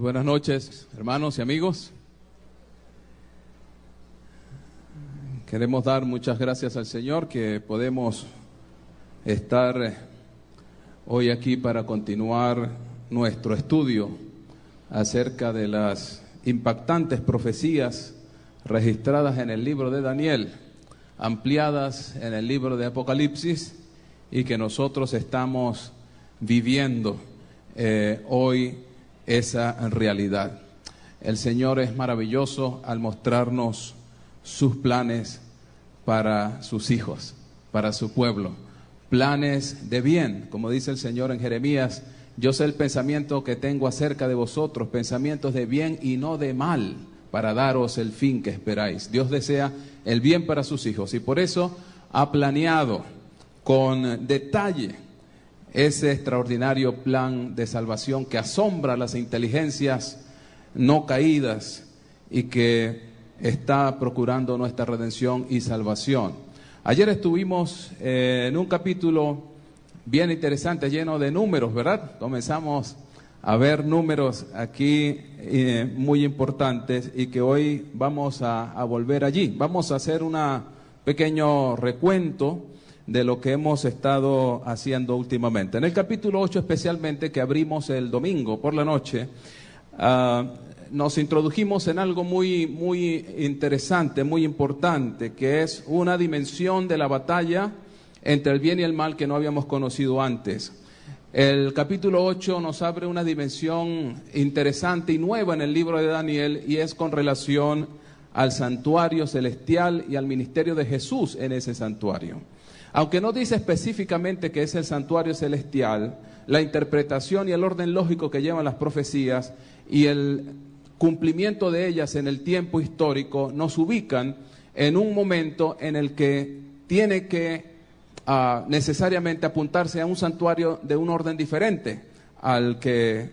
Buenas noches, hermanos y amigos. Queremos dar muchas gracias al Señor que podemos estar hoy aquí para continuar nuestro estudio acerca de las impactantes profecías registradas en el libro de Daniel, ampliadas en el libro de Apocalipsis y que nosotros estamos viviendo hoy esa realidad. El Señor es maravilloso al mostrarnos sus planes para sus hijos, para su pueblo, planes de bien, como dice el Señor en Jeremías: yo sé el pensamiento que tengo acerca de vosotros, pensamientos de bien y no de mal, para daros el fin que esperáis. Dios desea el bien para sus hijos y por eso ha planeado con detalle ese extraordinario plan de salvación que asombra las inteligencias no caídas y que está procurando nuestra redención y salvación. Ayer estuvimos en un capítulo bien interesante, lleno de números, ¿verdad? Comenzamos a ver números aquí muy importantes y que hoy vamos a volver allí. Vamos a hacer un pequeño recuento de lo que hemos estado haciendo últimamente. En el capítulo 8 especialmente, que abrimos el domingo por la noche, nos introdujimos en algo muy interesante, muy importante, que es una dimensión de la batalla entre el bien y el mal que no habíamos conocido antes. El capítulo 8 nos abre una dimensión interesante y nueva en el libro de Daniel, y es con relación al santuario celestial y al ministerio de Jesús en ese santuario. Aunque no dice específicamente que es el santuario celestial, la interpretación y el orden lógico que llevan las profecías y el cumplimiento de ellas en el tiempo histórico nos ubican en un momento en el que tiene que necesariamente apuntarse a un santuario de un orden diferente al que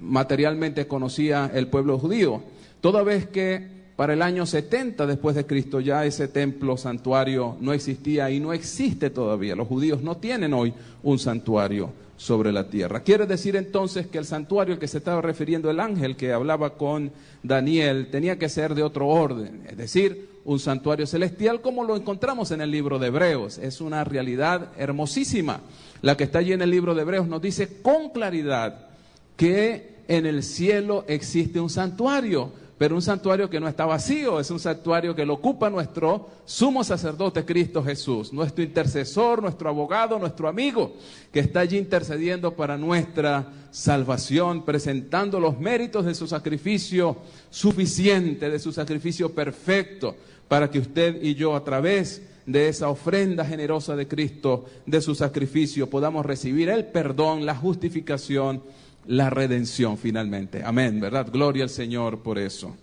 materialmente conocía el pueblo judío, toda vez que para el año 70 después de Cristo ya ese templo santuario no existía y no existe todavía. Los judíos no tienen hoy un santuario sobre la tierra. Quiere decir entonces que el santuario al que se estaba refiriendo el ángel que hablaba con Daniel tenía que ser de otro orden, es decir, un santuario celestial como lo encontramos en el libro de Hebreos. Es una realidad hermosísima. La que está allí en el libro de Hebreos nos dice con claridad que en el cielo existe un santuario, pero un santuario que no está vacío, es un santuario que lo ocupa nuestro sumo sacerdote Cristo Jesús, nuestro intercesor, nuestro abogado, nuestro amigo, que está allí intercediendo para nuestra salvación, presentando los méritos de su sacrificio suficiente, de su sacrificio perfecto, para que usted y yo, a través de esa ofrenda generosa de Cristo, de su sacrificio, podamos recibir el perdón, la justificación, la redención finalmente. Amén, ¿verdad? Gloria al Señor por eso.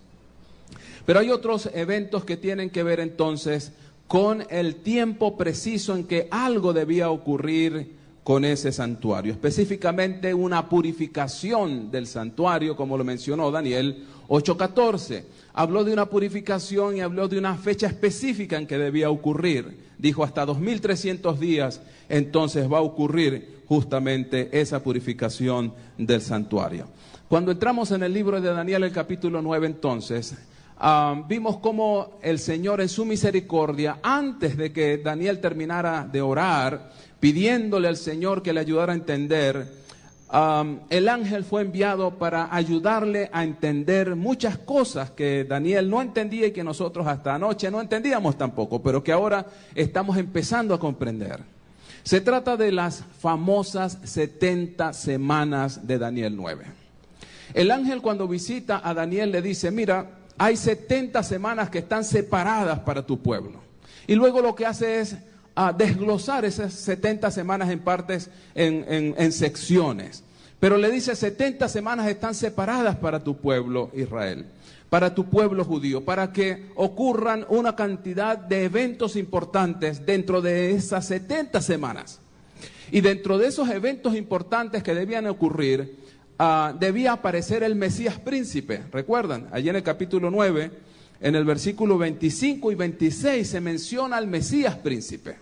Pero hay otros eventos que tienen que ver entonces con el tiempo preciso en que algo debía ocurrir con ese santuario. Específicamente una purificación del santuario, como lo mencionó Daniel 8:14. Habló de una purificación y habló de una fecha específica en que debía ocurrir. Dijo hasta 2300 días, entonces va a ocurrir justamente esa purificación del santuario. Cuando entramos en el libro de Daniel, el capítulo 9, entonces, vimos cómo el Señor en su misericordia, antes de que Daniel terminara de orar, pidiéndole al Señor que le ayudara a entender, el ángel fue enviado para ayudarle a entender muchas cosas que Daniel no entendía y que nosotros hasta anoche no entendíamos tampoco, pero que ahora estamos empezando a comprender. Se trata de las famosas 70 semanas de Daniel 9. El ángel, cuando visita a Daniel, le dice: mira, hay 70 semanas que están separadas para tu pueblo. Y luego lo que hace es desglosar esas 70 semanas en partes, en secciones. Pero le dice: 70 semanas están separadas para tu pueblo Israel, para tu pueblo judío, para que ocurran una cantidad de eventos importantes dentro de esas 70 semanas. Y dentro de esos eventos importantes que debían ocurrir, debía aparecer el Mesías príncipe. ¿Recuerdan? Allí en el capítulo 9, en el versículo 25 y 26, se menciona al Mesías príncipe.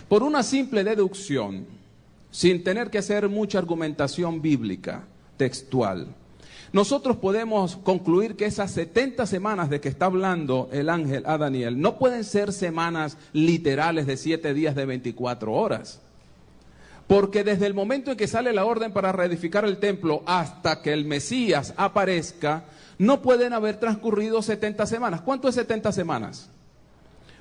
Por una simple deducción, sin tener que hacer mucha argumentación bíblica, textual, nosotros podemos concluir que esas 70 semanas de que está hablando el ángel a Daniel no pueden ser semanas literales de 7 días de 24 horas. Porque desde el momento en que sale la orden para reedificar el templo hasta que el Mesías aparezca, no pueden haber transcurrido 70 semanas. ¿Cuánto es 70 semanas?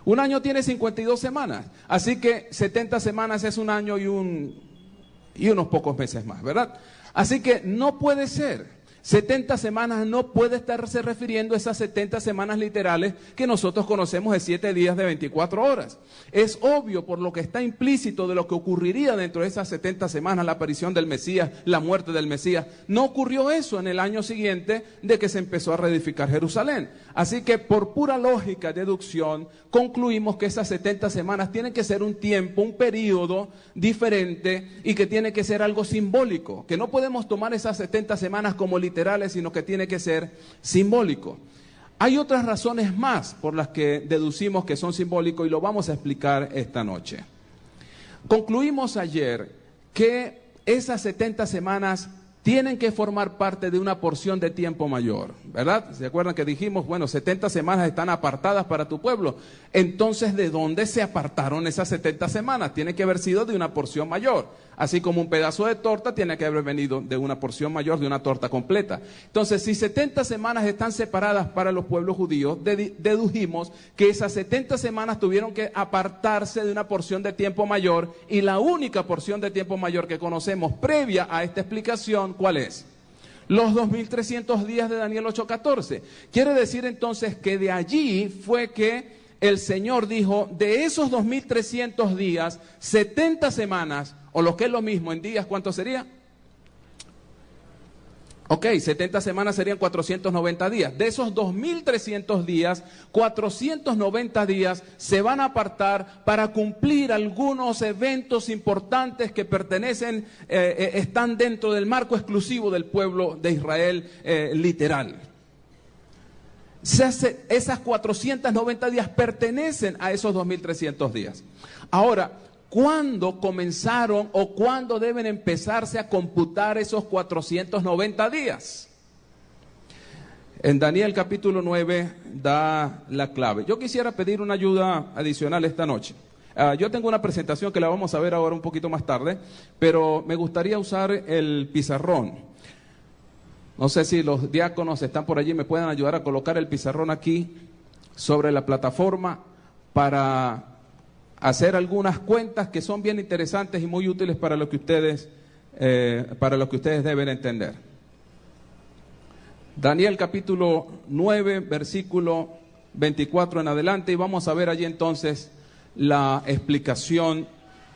Un año tiene 52 semanas. Así que 70 semanas es un año y unos pocos meses más, ¿verdad? Así que no puede ser. 70 semanas no puede estarse refiriendo a esas 70 semanas literales que nosotros conocemos de 7 días de 24 horas. Es obvio por lo que está implícito de lo que ocurriría dentro de esas 70 semanas, la aparición del Mesías, la muerte del Mesías. No ocurrió eso en el año siguiente de que se empezó a reedificar Jerusalén. Así que por pura lógica, deducción, concluimos que esas 70 semanas tienen que ser un tiempo, un periodo diferente y que tiene que ser algo simbólico, que no podemos tomar esas 70 semanas como literales, sino que tiene que ser simbólico. Hay otras razones más por las que deducimos que son simbólicos y lo vamos a explicar esta noche. Concluimos ayer que esas 70 semanas tienen que formar parte de una porción de tiempo mayor, ¿verdad? ¿Se acuerdan que dijimos, bueno, 70 semanas están apartadas para tu pueblo? Entonces, ¿de dónde se apartaron esas 70 semanas? Tiene que haber sido de una porción mayor. Así como un pedazo de torta tiene que haber venido de una porción mayor, de una torta completa. Entonces, si 70 semanas están separadas para los pueblos judíos, dedujimos que esas 70 semanas tuvieron que apartarse de una porción de tiempo mayor, y la única porción de tiempo mayor que conocemos previa a esta explicación, ¿cuál es? Los 2300 días de Daniel 8:14. Quiere decir entonces que de allí fue que el Señor dijo, de esos 2300 días, 70 semanas, o lo que es lo mismo, en días, ¿cuánto sería? Ok, 70 semanas serían 490 días. De esos 2300 días, 490 días se van a apartar para cumplir algunos eventos importantes que pertenecen, están dentro del marco exclusivo del pueblo de Israel literal. Esas 490 días pertenecen a esos 2300 días. Ahora, ¿cuándo comenzaron o cuándo deben empezarse a computar esos 490 días? En Daniel capítulo 9 da la clave. Yo quisiera pedir una ayuda adicional esta noche. Yo tengo una presentación que la vamos a ver ahora un poquito más tarde, pero me gustaría usar el pizarrón. No sé si los diáconos están por allí, me pueden ayudar a colocar el pizarrón aquí sobre la plataforma para hacer algunas cuentas que son bien interesantes y muy útiles para lo que ustedes deben entender. Daniel capítulo 9, versículo 24 en adelante, y vamos a ver allí entonces la explicación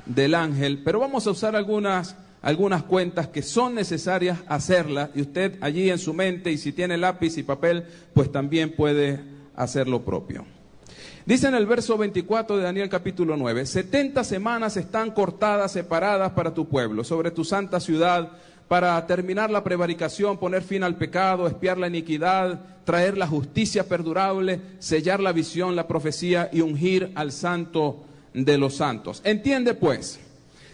del ángel, pero vamos a usar algunas cuentas que son necesarias hacerlas, y usted allí en su mente, y si tiene lápiz y papel, pues también puede hacer lo propio. Dice en el verso 24 de Daniel capítulo 9, 70 semanas están cortadas, separadas para tu pueblo, sobre tu santa ciudad, para terminar la prevaricación, poner fin al pecado, expiar la iniquidad, traer la justicia perdurable, sellar la visión, la profecía y ungir al santo de los santos. Entiende pues,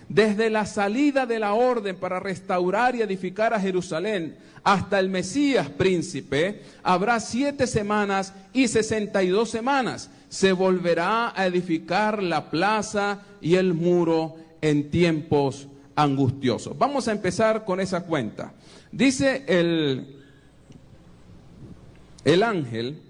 desde la salida de la orden para restaurar y edificar a Jerusalén hasta el Mesías príncipe, habrá 7 semanas y 62 semanas. Se volverá a edificar la plaza y el muro en tiempos angustiosos. Vamos a empezar con esa cuenta. Dice el ángel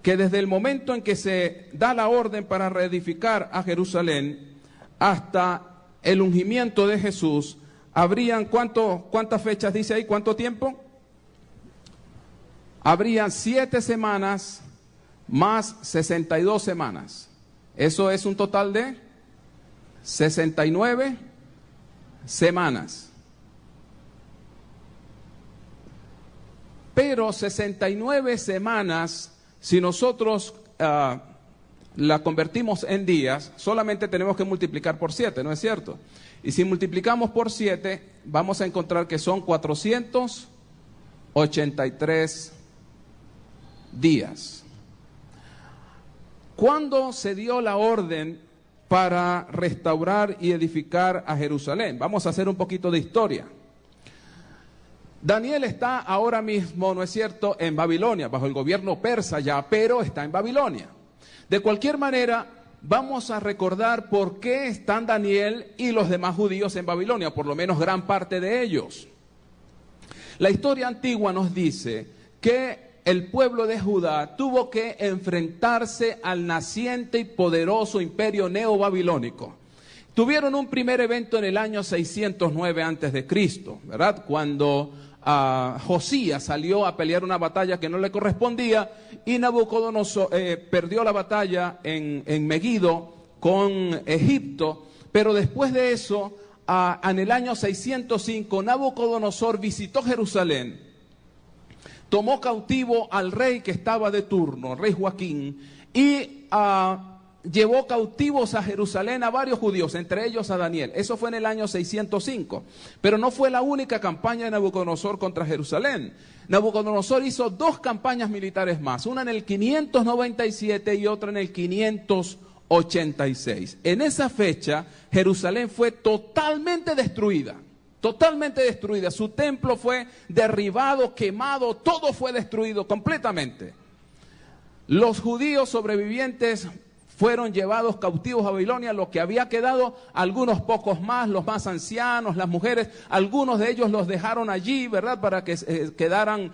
que desde el momento en que se da la orden para reedificar a Jerusalén hasta el ungimiento de Jesús, habrían, ¿cuántas fechas dice ahí? ¿Cuánto tiempo? Habrían 7 semanas más 62 semanas. Eso es un total de 69 semanas. Pero 69 semanas, si nosotros la convertimos en días, solamente tenemos que multiplicar por 7, ¿no es cierto? Y si multiplicamos por 7, vamos a encontrar que son 483 días. ¿Cuándo se dio la orden para restaurar y edificar a Jerusalén? Vamos a hacer un poquito de historia. Daniel está ahora mismo, ¿no es cierto?, en Babilonia, bajo el gobierno persa ya, pero está en Babilonia. De cualquier manera, vamos a recordar por qué están Daniel y los demás judíos en Babilonia, por lo menos gran parte de ellos. La historia antigua nos dice que el pueblo de Judá tuvo que enfrentarse al naciente y poderoso imperio neobabilónico. Tuvieron un primer evento en el año 609 a.C., ¿verdad?, cuando Josías salió a pelear una batalla que no le correspondía y Nabucodonosor perdió la batalla en Megido con Egipto, pero después de eso, en el año 605, Nabucodonosor visitó Jerusalén, tomó cautivo al rey que estaba de turno, el rey Joaquín, y llevó cautivos a Jerusalén a varios judíos, entre ellos a Daniel. Eso fue en el año 605, pero no fue la única campaña de Nabucodonosor contra Jerusalén. Nabucodonosor hizo dos campañas militares más, una en el 597 y otra en el 586. En esa fecha, Jerusalén fue totalmente destruida. Totalmente destruida. Su templo fue derribado, quemado, todo fue destruido completamente. Los judíos sobrevivientes fueron llevados cautivos a Babilonia, lo que había quedado, algunos pocos más, los más ancianos, las mujeres, algunos de ellos los dejaron allí, ¿verdad?, para que quedaran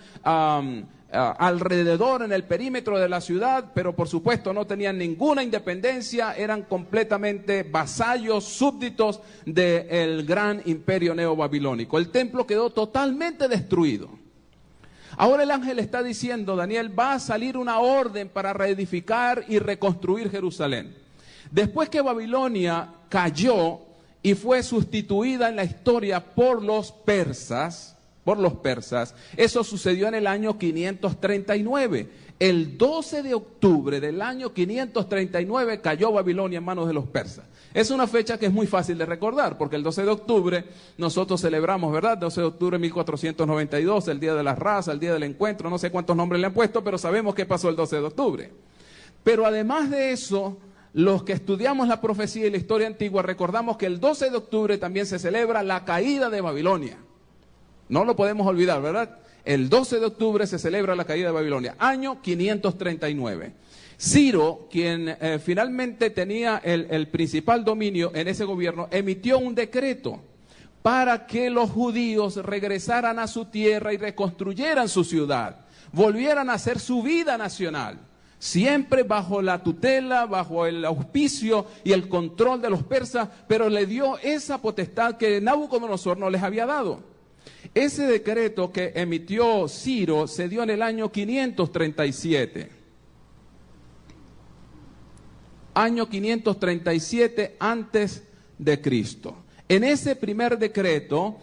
alrededor en el perímetro de la ciudad, pero por supuesto no tenían ninguna independencia, eran completamente vasallos, súbditos del gran imperio neobabilónico. El templo quedó totalmente destruido. Ahora el ángel está diciendo, Daniel, va a salir una orden para reedificar y reconstruir Jerusalén. Después que Babilonia cayó y fue sustituida en la historia por los persas, eso sucedió en el año 539. El 12 de octubre del año 539 cayó Babilonia en manos de los persas. Es una fecha que es muy fácil de recordar, porque el 12 de octubre nosotros celebramos, ¿verdad? 12 de octubre de 1492, el Día de la Raza, el Día del Encuentro, no sé cuántos nombres le han puesto, pero sabemos qué pasó el 12 de octubre. Pero además de eso, los que estudiamos la profecía y la historia antigua, recordamos que el 12 de octubre también se celebra la caída de Babilonia. No lo podemos olvidar, ¿verdad? El 12 de octubre se celebra la caída de Babilonia, año 539. Ciro, quien finalmente tenía el principal dominio en ese gobierno, emitió un decreto para que los judíos regresaran a su tierra y reconstruyeran su ciudad, volvieran a hacer su vida nacional, siempre bajo la tutela, bajo el auspicio y el control de los persas, pero le dio esa potestad que Nabucodonosor no les había dado. Ese decreto que emitió Ciro se dio en el año 537. Año 537 antes de Cristo. En ese primer decreto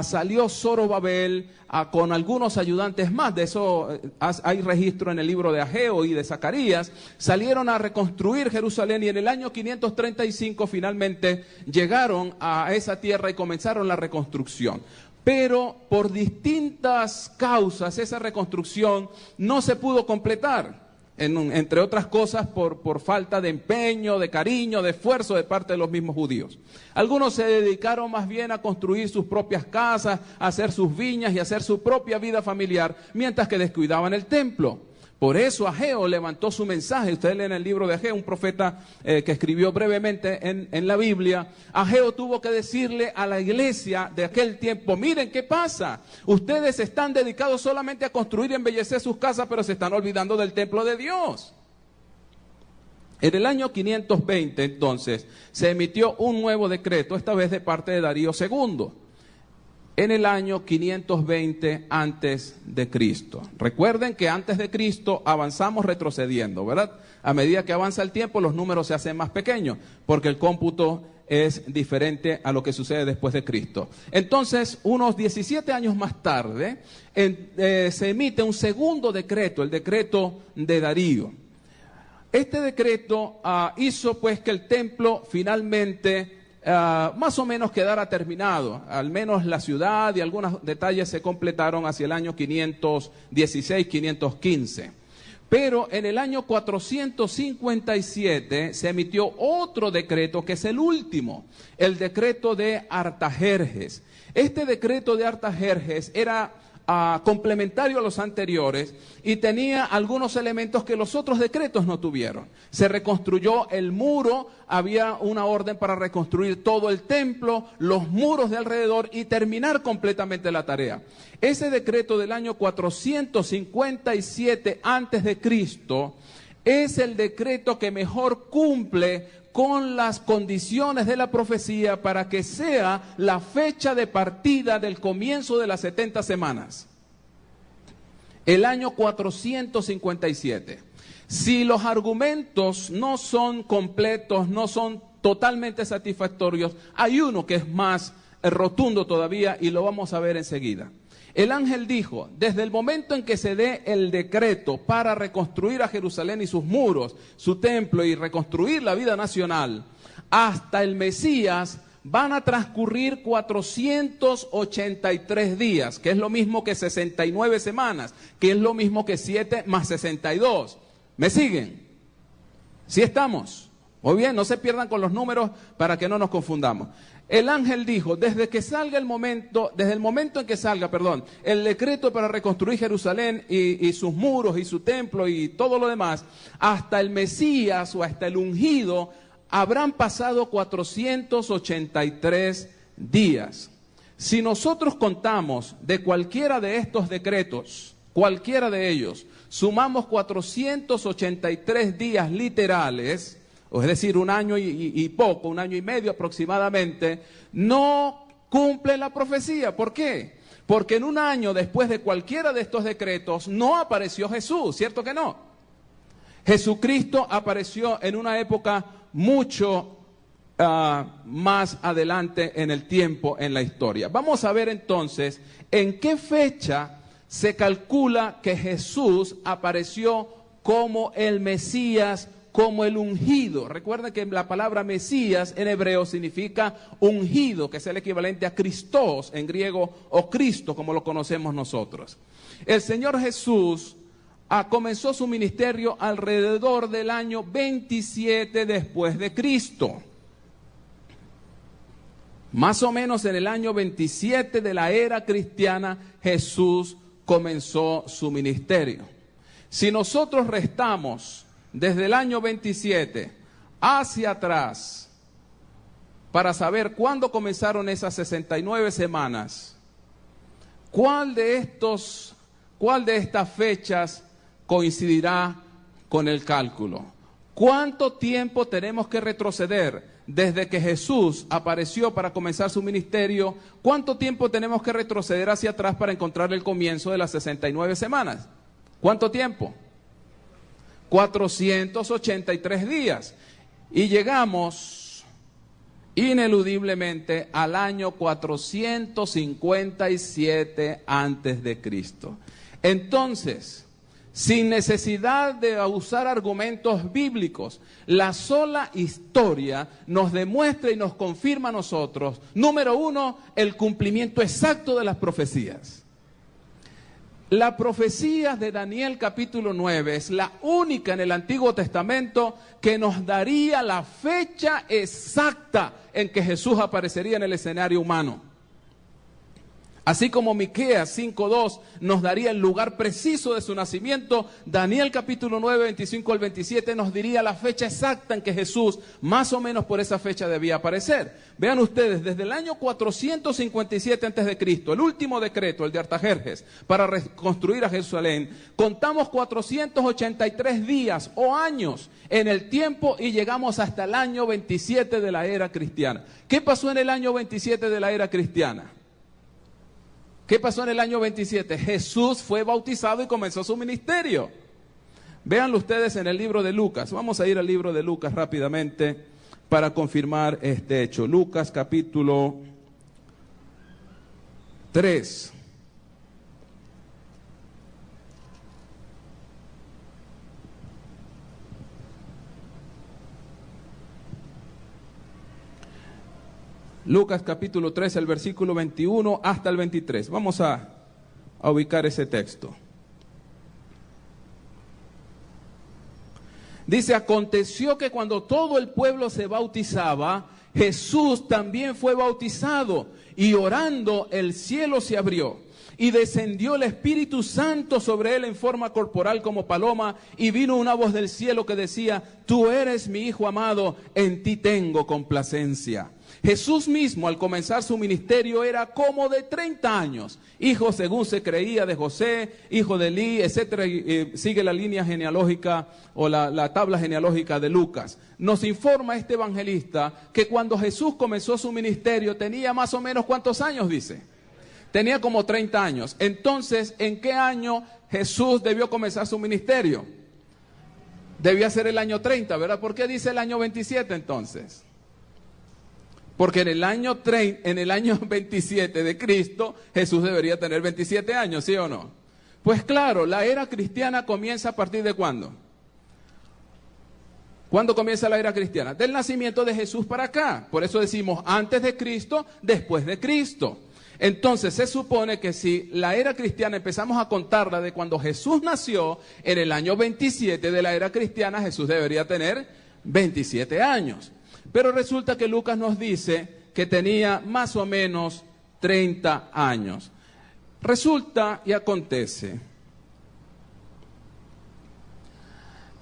salió Zorobabel con algunos ayudantes más, de eso hay registro en el libro de Ageo y de Zacarías, salieron a reconstruir Jerusalén y en el año 535 finalmente llegaron a esa tierra y comenzaron la reconstrucción. Pero por distintas causas esa reconstrucción no se pudo completar. Entre otras cosas por falta de empeño, de cariño, de esfuerzo de parte de los mismos judíos. Algunos se dedicaron más bien a construir sus propias casas, a hacer sus viñas y a hacer su propia vida familiar, mientras que descuidaban el templo. Por eso Ageo levantó su mensaje. Ustedes leen el libro de Ageo, un profeta que escribió brevemente en la Biblia. Ageo tuvo que decirle a la iglesia de aquel tiempo, miren qué pasa, ustedes están dedicados solamente a construir y embellecer sus casas, pero se están olvidando del templo de Dios. En el año 520 entonces se emitió un nuevo decreto, esta vez de parte de Darío II. En el año 520 antes de Cristo. Recuerden que antes de Cristo avanzamos retrocediendo, ¿verdad? A medida que avanza el tiempo, los números se hacen más pequeños, porque el cómputo es diferente a lo que sucede después de Cristo. Entonces, unos 17 años más tarde, se emite un segundo decreto, el decreto de Darío. Este decreto hizo pues que el templo finalmente más o menos quedara terminado, al menos la ciudad y algunos detalles se completaron hacia el año 516, 515. Pero en el año 457 se emitió otro decreto que es el último, el decreto de Artajerjes. Este decreto de Artajerjes era complementario a los anteriores y tenía algunos elementos que los otros decretos no tuvieron. Se reconstruyó el muro, había una orden para reconstruir todo el templo, los muros de alrededor y terminar completamente la tarea. Ese decreto del año 457 antes de Cristo es el decreto que mejor cumple con las condiciones de la profecía para que sea la fecha de partida del comienzo de las 70 semanas. El año 457. Si los argumentos no son completos, no son totalmente satisfactorios, hay uno que es más rotundo todavía y lo vamos a ver enseguida. El ángel dijo, desde el momento en que se dé el decreto para reconstruir a Jerusalén y sus muros, su templo y reconstruir la vida nacional, hasta el Mesías van a transcurrir 483 días, que es lo mismo que 69 semanas, que es lo mismo que 7 más 62. ¿Me siguen? ¿Sí estamos? Muy bien, no se pierdan con los números para que no nos confundamos. El ángel dijo, desde el momento en que salga, el decreto para reconstruir Jerusalén y sus muros y su templo y todo lo demás, hasta el Mesías o hasta el ungido, habrán pasado 483 días. Si nosotros contamos de cualquiera de estos decretos, cualquiera de ellos, sumamos 483 días literales, o es decir, un año y poco, un año y medio aproximadamente, no cumple la profecía. ¿Por qué? Porque en un año después de cualquiera de estos decretos no apareció Jesús, ¿cierto que no? Jesucristo apareció en una época mucho más adelante en el tiempo, en la historia. Vamos a ver entonces en qué fecha se calcula que Jesús apareció como el Mesías, como el ungido. Recuerden que la palabra Mesías en hebreo significa ungido, que es el equivalente a Christos en griego, o Cristo como lo conocemos nosotros. El Señor Jesús comenzó su ministerio alrededor del año 27 después de Cristo. Más o menos en el año 27 de la era cristiana, Jesús comenzó su ministerio. Si nosotros restamos desde el año 27 hacia atrás para saber cuándo comenzaron esas 69 semanas, ¿cuál de estas fechas coincidirá con el cálculo? ¿Cuánto tiempo tenemos que retroceder desde que Jesús apareció para comenzar su ministerio? ¿Cuánto tiempo tenemos que retroceder hacia atrás para encontrar el comienzo de las 69 semanas? ¿Cuánto tiempo? 483 días. Y llegamos ineludiblemente al año 457 antes de Cristo. Entonces, sin necesidad de usar argumentos bíblicos, la sola historia nos demuestra y nos confirma a nosotros, número uno, el cumplimiento exacto de las profecías. La profecía de Daniel capítulo 9 es la única en el Antiguo Testamento que nos daría la fecha exacta en que Jesús aparecería en el escenario humano. Así como Miqueas 5:2 nos daría el lugar preciso de su nacimiento, Daniel capítulo 9, 25 al 27 nos diría la fecha exacta en que Jesús, más o menos por esa fecha, debía aparecer. Vean ustedes, desde el año 457 antes de Cristo, el último decreto, el de Artajerjes, para reconstruir a Jerusalén, contamos 483 días o años en el tiempo y llegamos hasta el año 27 de la era cristiana. ¿Qué pasó en el año 27 de la era cristiana? ¿Qué pasó en el año 27? Jesús fue bautizado y comenzó su ministerio. Véanlo ustedes en el libro de Lucas. Vamos a ir al libro de Lucas rápidamente para confirmar este hecho. Lucas capítulo 3. Lucas capítulo 3, el versículo 21 hasta el 23. Vamos a ubicar ese texto. Dice, aconteció que cuando todo el pueblo se bautizaba, Jesús también fue bautizado, y orando el cielo se abrió, y descendió el Espíritu Santo sobre él en forma corporal como paloma, y vino una voz del cielo que decía, tú eres mi Hijo amado, en ti tengo complacencia. Jesús mismo al comenzar su ministerio era como de 30 años, hijo según se creía de José, hijo de Elí, etcétera, sigue la línea genealógica o la tabla genealógica de Lucas. Nos informa este evangelista que cuando Jesús comenzó su ministerio tenía más o menos ¿cuántos años dice? Tenía como 30 años. Entonces, ¿en qué año Jesús debió comenzar su ministerio? Debía ser el año 30, ¿verdad? ¿Por qué dice el año 27 entonces? Porque en el año 27 de Cristo, Jesús debería tener 27 años, ¿sí o no? Pues claro, la era cristiana comienza a partir de ¿cuándo? ¿Cuándo comienza la era cristiana? Del nacimiento de Jesús para acá. Por eso decimos antes de Cristo, después de Cristo. Entonces se supone que si la era cristiana empezamos a contarla de cuando Jesús nació, en el año 27 de la era cristiana, Jesús debería tener 27 años. Pero resulta que Lucas nos dice que tenía más o menos 30 años. Resulta y acontece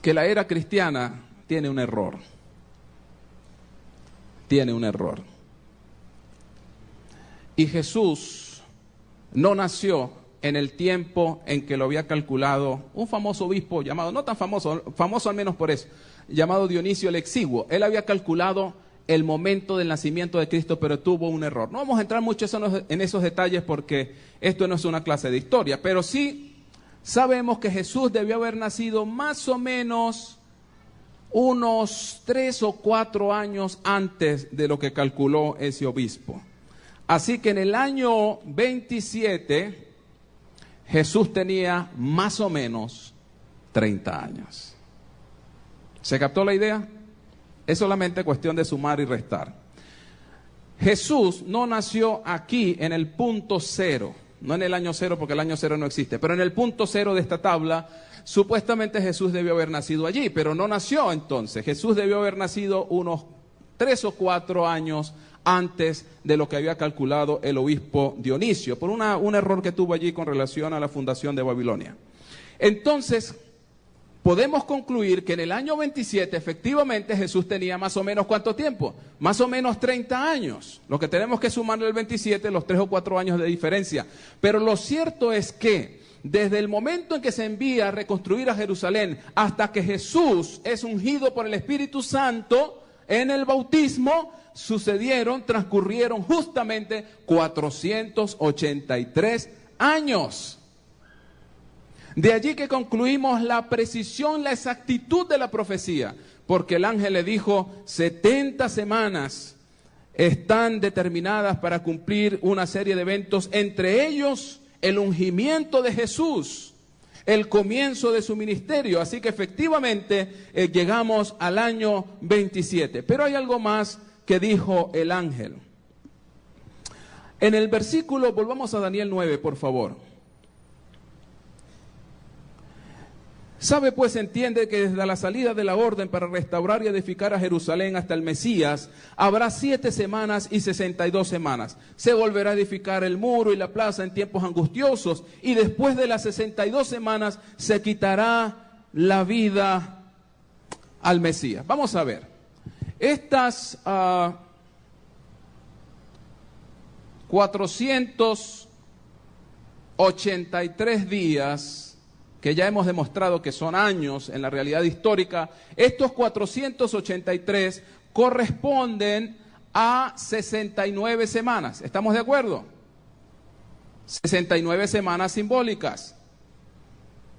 que la era cristiana tiene un error. Tiene un error. Y Jesús no nació en el tiempo en que lo había calculado un famoso obispo llamado, no tan famoso, famoso al menos por eso, llamado Dionisio el Exiguo. Él había calculado el momento del nacimiento de Cristo, pero tuvo un error. No vamos a entrar mucho en esos detalles porque esto no es una clase de historia, pero sí sabemos que Jesús debió haber nacido más o menos unos 3 o 4 años antes de lo que calculó ese obispo. Así que en el año 27, Jesús tenía más o menos 30 años. ¿Se captó la idea? Es solamente cuestión de sumar y restar. Jesús no nació aquí en el punto cero, no en el año cero porque el año cero no existe, pero en el punto cero de esta tabla, supuestamente Jesús debió haber nacido allí, pero no nació entonces. Jesús debió haber nacido unos 3 o 4 años antes de lo que había calculado el obispo Dionisio, por un error que tuvo allí con relación a la fundación de Babilonia. Entonces, podemos concluir que en el año 27, efectivamente, Jesús tenía más o menos ¿cuánto tiempo? Más o menos 30 años. Lo que tenemos que sumarle el 27, los 3 o 4 años de diferencia. Pero lo cierto es que desde el momento en que se envía a reconstruir a Jerusalén hasta que Jesús es ungido por el Espíritu Santo en el bautismo, transcurrieron justamente 483 años. De allí que concluimos la precisión, la exactitud de la profecía, porque el ángel le dijo, 70 semanas están determinadas para cumplir una serie de eventos, entre ellos el ungimiento de Jesús, el comienzo de su ministerio. Así que efectivamente llegamos al año 27. Pero hay algo más que dijo el ángel. En el versículo, volvamos a Daniel 9, por favor. Sabe pues, entiende que desde la salida de la orden para restaurar y edificar a Jerusalén hasta el Mesías, habrá 7 semanas y 62 semanas. Se volverá a edificar el muro y la plaza en tiempos angustiosos, y después de las 62 semanas se quitará la vida al Mesías. Vamos a ver, estas 483 días que ya hemos demostrado que son años en la realidad histórica, estos 483 corresponden a 69 semanas. ¿Estamos de acuerdo? 69 semanas simbólicas.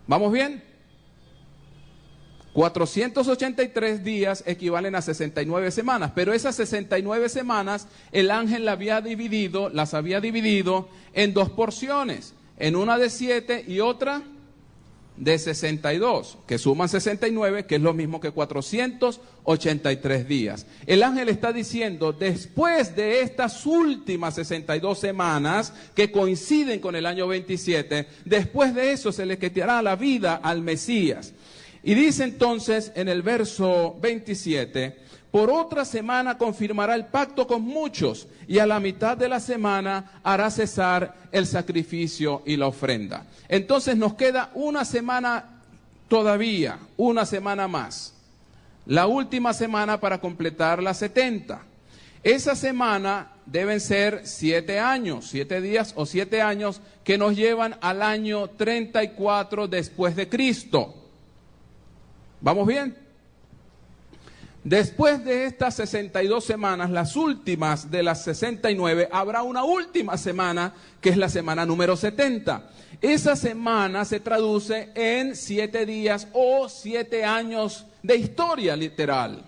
¿Vamos bien? 483 días equivalen a 69 semanas, pero esas 69 semanas el ángel las había dividido en 2 porciones, en una de 7 y otra de 62, que suman 69, que es lo mismo que 483 días. El ángel está diciendo, después de estas últimas 62 semanas, que coinciden con el año 27, después de eso se le quitará la vida al Mesías. Y dice entonces en el verso 27, por otra semana confirmará el pacto con muchos, y a la mitad de la semana hará cesar el sacrificio y la ofrenda. Entonces nos queda una semana todavía, una semana más. La última semana para completar las 70. Esa semana deben ser 7 años, 7 días o 7 años que nos llevan al año 34 después de Cristo. ¿Vamos bien? Después de estas 62 semanas, las últimas de las 69, habrá una última semana que es la semana número 70. Esa semana se traduce en 7 días o 7 años de historia literal.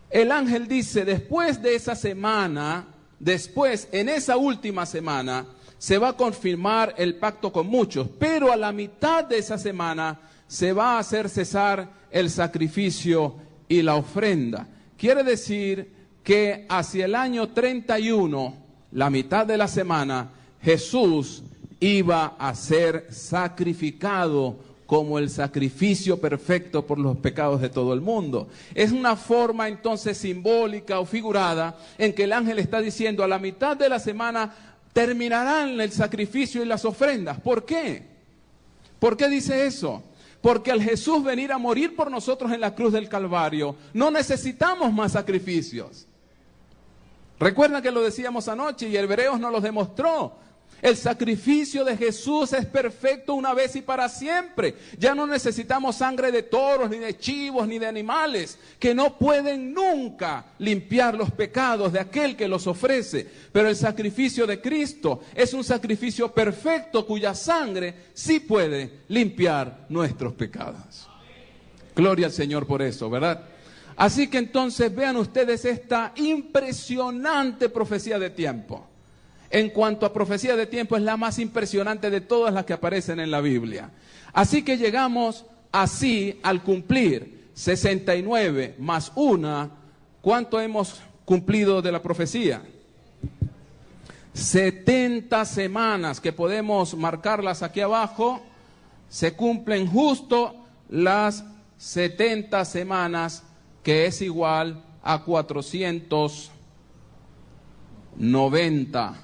El ángel dice, después de esa semana, en esa última semana, se va a confirmar el pacto con muchos, pero a la mitad de esa semana se va a hacer cesar el sacrificio y la ofrenda. Quiere decir que hacia el año 31, la mitad de la semana, Jesús iba a ser sacrificado como el sacrificio perfecto por los pecados de todo el mundo. Es una forma entonces simbólica o figurada en que el ángel está diciendo a la mitad de la semana terminarán el sacrificio y las ofrendas. ¿Por qué? ¿Por qué dice eso? Porque al Jesús venir a morir por nosotros en la cruz del Calvario, no necesitamos más sacrificios. Recuerdan que lo decíamos anoche y Hebreos nos lo demostró. El sacrificio de Jesús es perfecto una vez y para siempre. Ya no necesitamos sangre de toros, ni de chivos, ni de animales, que no pueden nunca limpiar los pecados de aquel que los ofrece. Pero el sacrificio de Cristo es un sacrificio perfecto cuya sangre sí puede limpiar nuestros pecados. Gloria al Señor por eso, ¿verdad? Así que entonces vean ustedes esta impresionante profecía de tiempo. En cuanto a profecía de tiempo, es la más impresionante de todas las que aparecen en la Biblia. Así que llegamos así al cumplir 69 más 1. ¿Cuánto hemos cumplido de la profecía? 70 semanas, que podemos marcarlas aquí abajo. Se cumplen justo las 70 semanas, que es igual a 490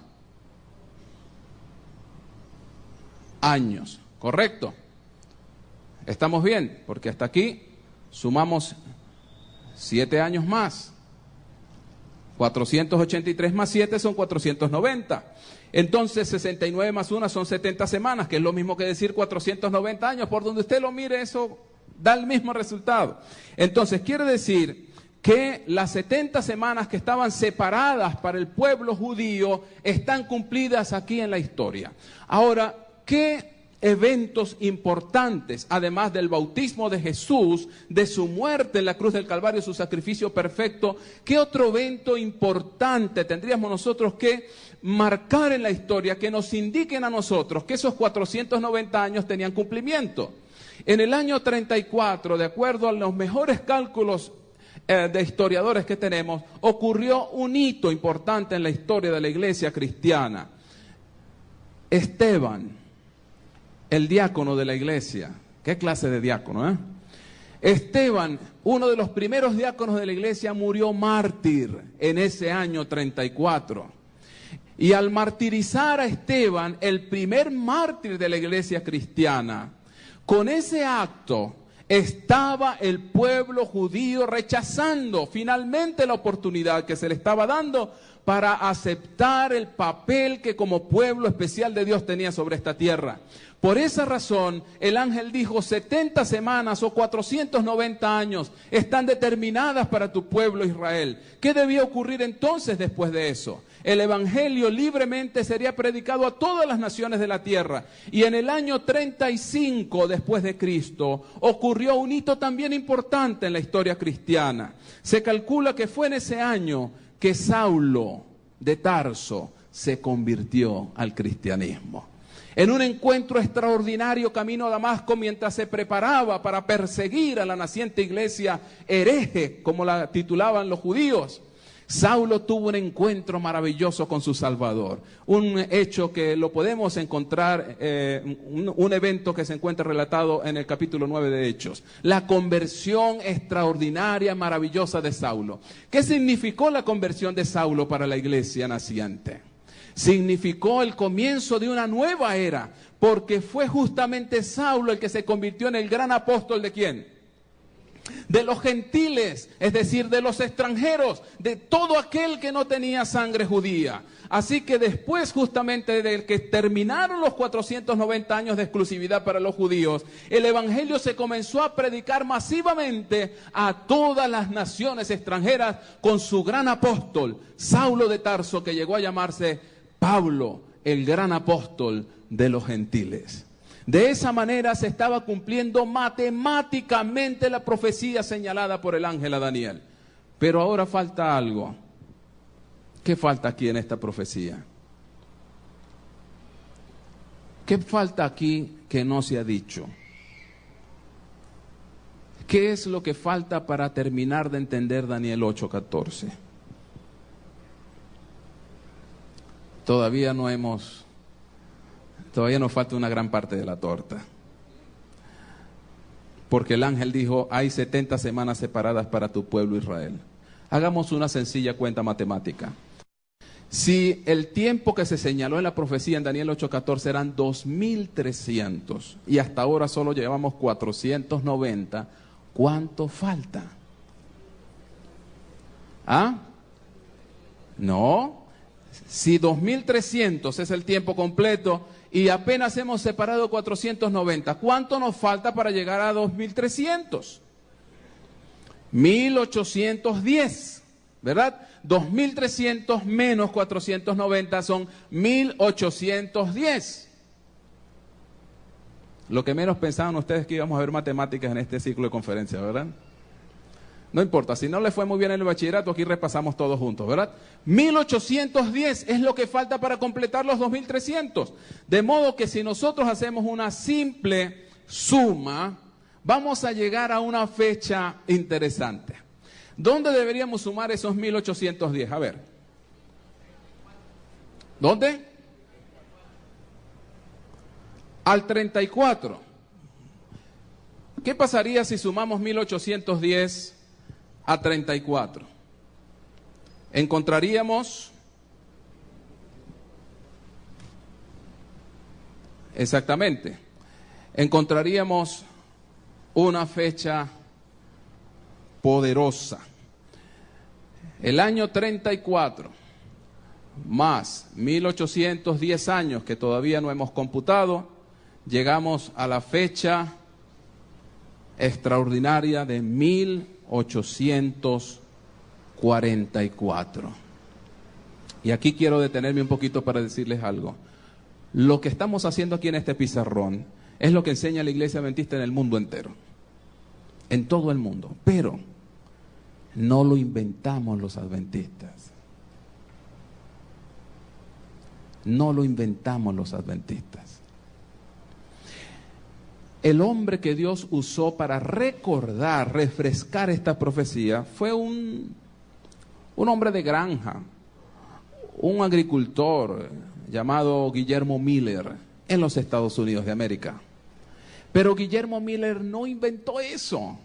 años, ¿correcto? ¿Estamos bien? Porque hasta aquí sumamos 7 años más. 483 más 7 son 490. Entonces 69 más 1 son 70 semanas, que es lo mismo que decir 490 años. Por donde usted lo mire, eso da el mismo resultado. Entonces quiere decir que las 70 semanas que estaban separadas para el pueblo judío están cumplidas aquí en la historia. Ahora, ¿qué eventos importantes, además del bautismo de Jesús, de su muerte en la cruz del Calvario, su sacrificio perfecto, qué otro evento importante tendríamos nosotros que marcar en la historia que nos indiquen a nosotros que esos 490 años tenían cumplimiento? En el año 34, de acuerdo a los mejores cálculos de historiadores que tenemos, ocurrió un hito importante en la historia de la iglesia cristiana. Esteban, el diácono de la iglesia. ¿Qué clase de diácono, eh? Esteban, uno de los primeros diáconos de la iglesia, murió mártir en ese año 34. Y al martirizar a Esteban, el primer mártir de la iglesia cristiana, con ese acto estaba el pueblo judío rechazando finalmente la oportunidad que se le estaba dando para aceptar el papel que como pueblo especial de Dios tenía sobre esta tierra. Por esa razón, el ángel dijo, 70 semanas o 490 años están determinadas para tu pueblo Israel. ¿Qué debía ocurrir entonces después de eso? El evangelio libremente sería predicado a todas las naciones de la tierra. Y en el año 35 después de Cristo ocurrió un hito también importante en la historia cristiana. Se calcula que fue en ese año que Saulo de Tarso se convirtió al cristianismo. En un encuentro extraordinario camino a Damasco, mientras se preparaba para perseguir a la naciente iglesia hereje, como la titulaban los judíos, Saulo tuvo un encuentro maravilloso con su Salvador, un hecho que lo podemos encontrar, un evento que se encuentra relatado en el capítulo 9 de Hechos, la conversión extraordinaria, maravillosa de Saulo. ¿Qué significó la conversión de Saulo para la iglesia naciente? Significó el comienzo de una nueva era, porque fue justamente Saulo el que se convirtió en el gran apóstol ¿de quién? De los gentiles, es decir, de los extranjeros, de todo aquel que no tenía sangre judía. Así que después justamente de que terminaron los 490 años de exclusividad para los judíos, el evangelio se comenzó a predicar masivamente a todas las naciones extranjeras con su gran apóstol, Saulo de Tarso, que llegó a llamarse Pablo, el gran apóstol de los gentiles. De esa manera se estaba cumpliendo matemáticamente la profecía señalada por el ángel a Daniel. Pero ahora falta algo. ¿Qué falta aquí en esta profecía? ¿Qué falta aquí que no se ha dicho? ¿Qué es lo que falta para terminar de entender Daniel 8:14? Todavía nos falta una gran parte de la torta. Porque el ángel dijo, hay 70 semanas separadas para tu pueblo Israel. Hagamos una sencilla cuenta matemática. Si el tiempo que se señaló en la profecía en Daniel 8:14 eran 2300 y hasta ahora solo llevamos 490, ¿cuánto falta? ¿Ah? No. Si 2300 es el tiempo completo y apenas hemos separado 490, ¿cuánto nos falta para llegar a 2300? 1810, ¿verdad? 2300 menos 490 son 1810. Lo que menos pensaban ustedes que íbamos a ver matemáticas en este ciclo de conferencia, ¿verdad? No importa, si no le fue muy bien en el bachillerato, aquí repasamos todos juntos, ¿verdad? 1810 es lo que falta para completar los 2300. De modo que si nosotros hacemos una simple suma, vamos a llegar a una fecha interesante. ¿Dónde deberíamos sumar esos 1810? A ver. ¿Dónde? Al 34. ¿Qué pasaría si sumamos 1810 a 34? Encontraríamos exactamente, encontraríamos una fecha poderosa. El año 34 más 1810 años que todavía no hemos computado, llegamos a la fecha extraordinaria de 1844. Y aquí quiero detenerme un poquito para decirles algo. Lo que estamos haciendo aquí en este pizarrón es lo que enseña la Iglesia Adventista en el mundo entero, en todo el mundo, pero no lo inventamos los adventistas. No lo inventamos los adventistas. El hombre que Dios usó para recordar, refrescar esta profecía fue un hombre de granja, un agricultor llamado Guillermo Miller en los Estados Unidos de América. Pero Guillermo Miller no inventó eso.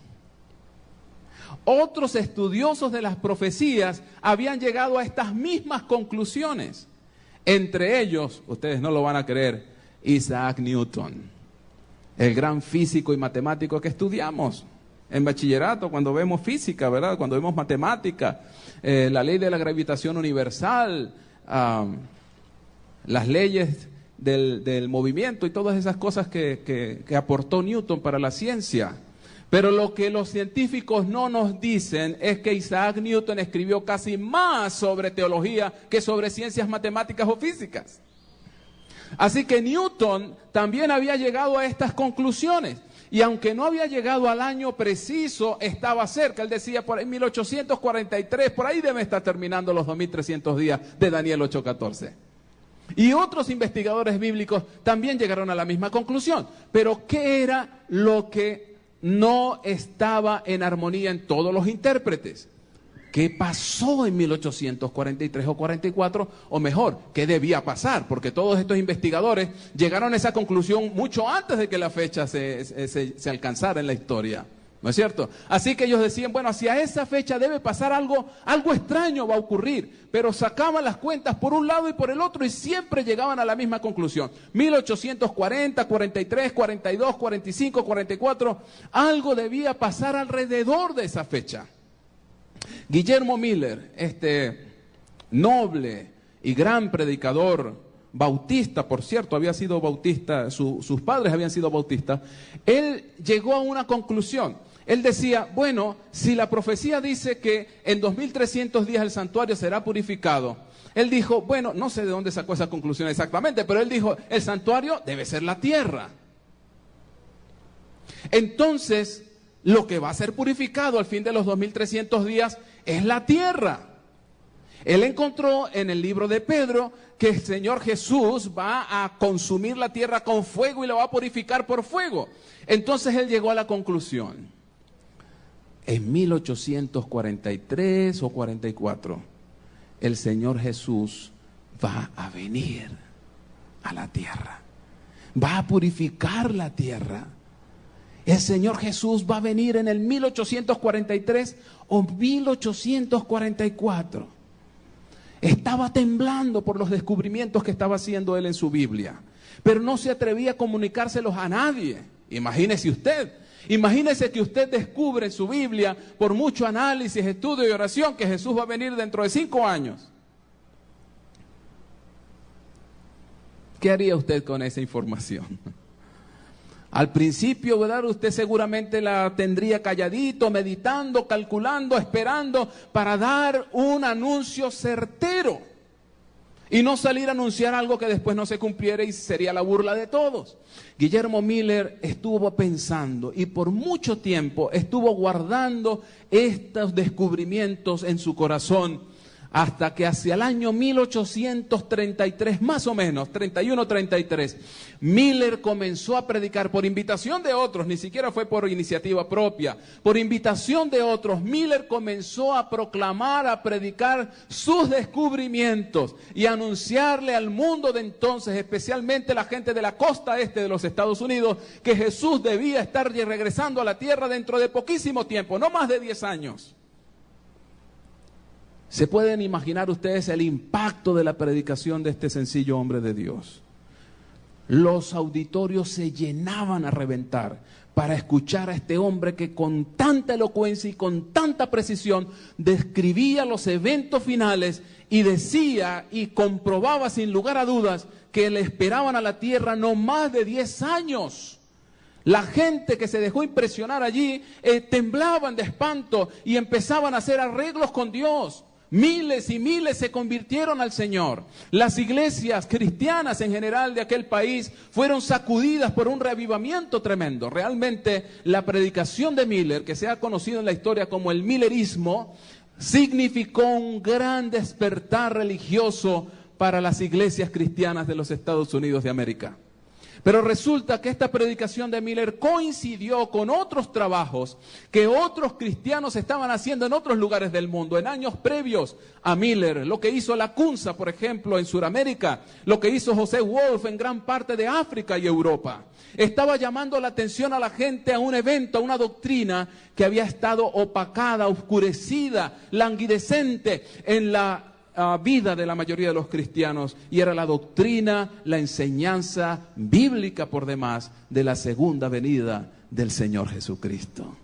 Otros estudiosos de las profecías habían llegado a estas mismas conclusiones. Entre ellos, ustedes no lo van a creer, Isaac Newton, el gran físico y matemático que estudiamos en bachillerato, cuando vemos física, ¿verdad? Cuando vemos matemática, la ley de la gravitación universal, las leyes del movimiento y todas esas cosas que aportó Newton para la ciencia. Pero lo que los científicos no nos dicen es que Isaac Newton escribió casi más sobre teología que sobre ciencias matemáticas o físicas. Así que Newton también había llegado a estas conclusiones. Y aunque no había llegado al año preciso, estaba cerca. Él decía por ahí 1843, por ahí debe estar terminando los 2300 días de Daniel 8:14. Y otros investigadores bíblicos también llegaron a la misma conclusión. Pero ¿qué era lo que no estaba en armonía en todos los intérpretes? qué pasó en 1843 o 44, o mejor, qué debía pasar, porque todos estos investigadores llegaron a esa conclusión mucho antes de que la fecha se alcanzara en la historia. ¿No es cierto? Así que ellos decían, bueno, hacia esa fecha debe pasar algo extraño va a ocurrir, pero sacaban las cuentas por un lado y por el otro y siempre llegaban a la misma conclusión. 1840, 43, 42, 45, 44, algo debía pasar alrededor de esa fecha. Guillermo Miller, este noble y gran predicador bautista, por cierto, había sido bautista, sus padres habían sido bautistas, él llegó a una conclusión. Él decía, bueno, si la profecía dice que en 2300 días el santuario será purificado, él dijo, bueno, no sé de dónde sacó esa conclusión exactamente, pero él dijo, el santuario debe ser la tierra. Entonces, lo que va a ser purificado al fin de los 2300 días es la tierra. Él encontró en el libro de Pedro que el Señor Jesús va a consumir la tierra con fuego y la va a purificar por fuego. Entonces él llegó a la conclusión. En 1843 o 44, el Señor Jesús va a venir a la tierra. Va a purificar la tierra. El Señor Jesús va a venir en el 1843 o 1844. Estaba temblando por los descubrimientos que estaba haciendo él en su Biblia, pero no se atrevía a comunicárselos a nadie. Imagínese usted, imagínese que usted descubre en su Biblia, por mucho análisis, estudio y oración, que Jesús va a venir dentro de 5 años. ¿Qué haría usted con esa información? Al principio, ¿verdad? Usted seguramente la tendría calladito, meditando, calculando, esperando para dar un anuncio certero y no salir a anunciar algo que después no se cumpliera y sería la burla de todos. Guillermo Miller estuvo pensando y por mucho tiempo estuvo guardando estos descubrimientos en su corazón, hasta que hacia el año 1833, más o menos, 31-33, Miller comenzó a predicar por invitación de otros, ni siquiera fue por iniciativa propia, por invitación de otros. Miller comenzó a proclamar, a predicar sus descubrimientos y a anunciarle al mundo de entonces, especialmente la gente de la costa este de los Estados Unidos, que Jesús debía estar regresando a la tierra dentro de poquísimo tiempo, no más de 10 años. ¿Se pueden imaginar ustedes el impacto de la predicación de este sencillo hombre de Dios? Los auditorios se llenaban a reventar para escuchar a este hombre que con tanta elocuencia y con tanta precisión describía los eventos finales y decía y comprobaba sin lugar a dudas que le esperaban a la tierra no más de 10 años. La gente que se dejó impresionar allí temblaban de espanto y empezaban a hacer arreglos con Dios. Miles y miles se convirtieron al Señor. Las iglesias cristianas en general de aquel país fueron sacudidas por un reavivamiento tremendo. Realmente la predicación de Miller, que se ha conocido en la historia como el millerismo, significó un gran despertar religioso para las iglesias cristianas de los Estados Unidos de América. Pero resulta que esta predicación de Miller coincidió con otros trabajos que otros cristianos estaban haciendo en otros lugares del mundo, en años previos a Miller. Lo que hizo Lacunza, por ejemplo, en Sudamérica, lo que hizo José Wolf en gran parte de África y Europa. Estaba llamando la atención a la gente a un evento, a una doctrina que había estado opacada, oscurecida, languidecente en la vida de la mayoría de los cristianos, y era la doctrina, la enseñanza bíblica por demás de la segunda venida del Señor Jesucristo.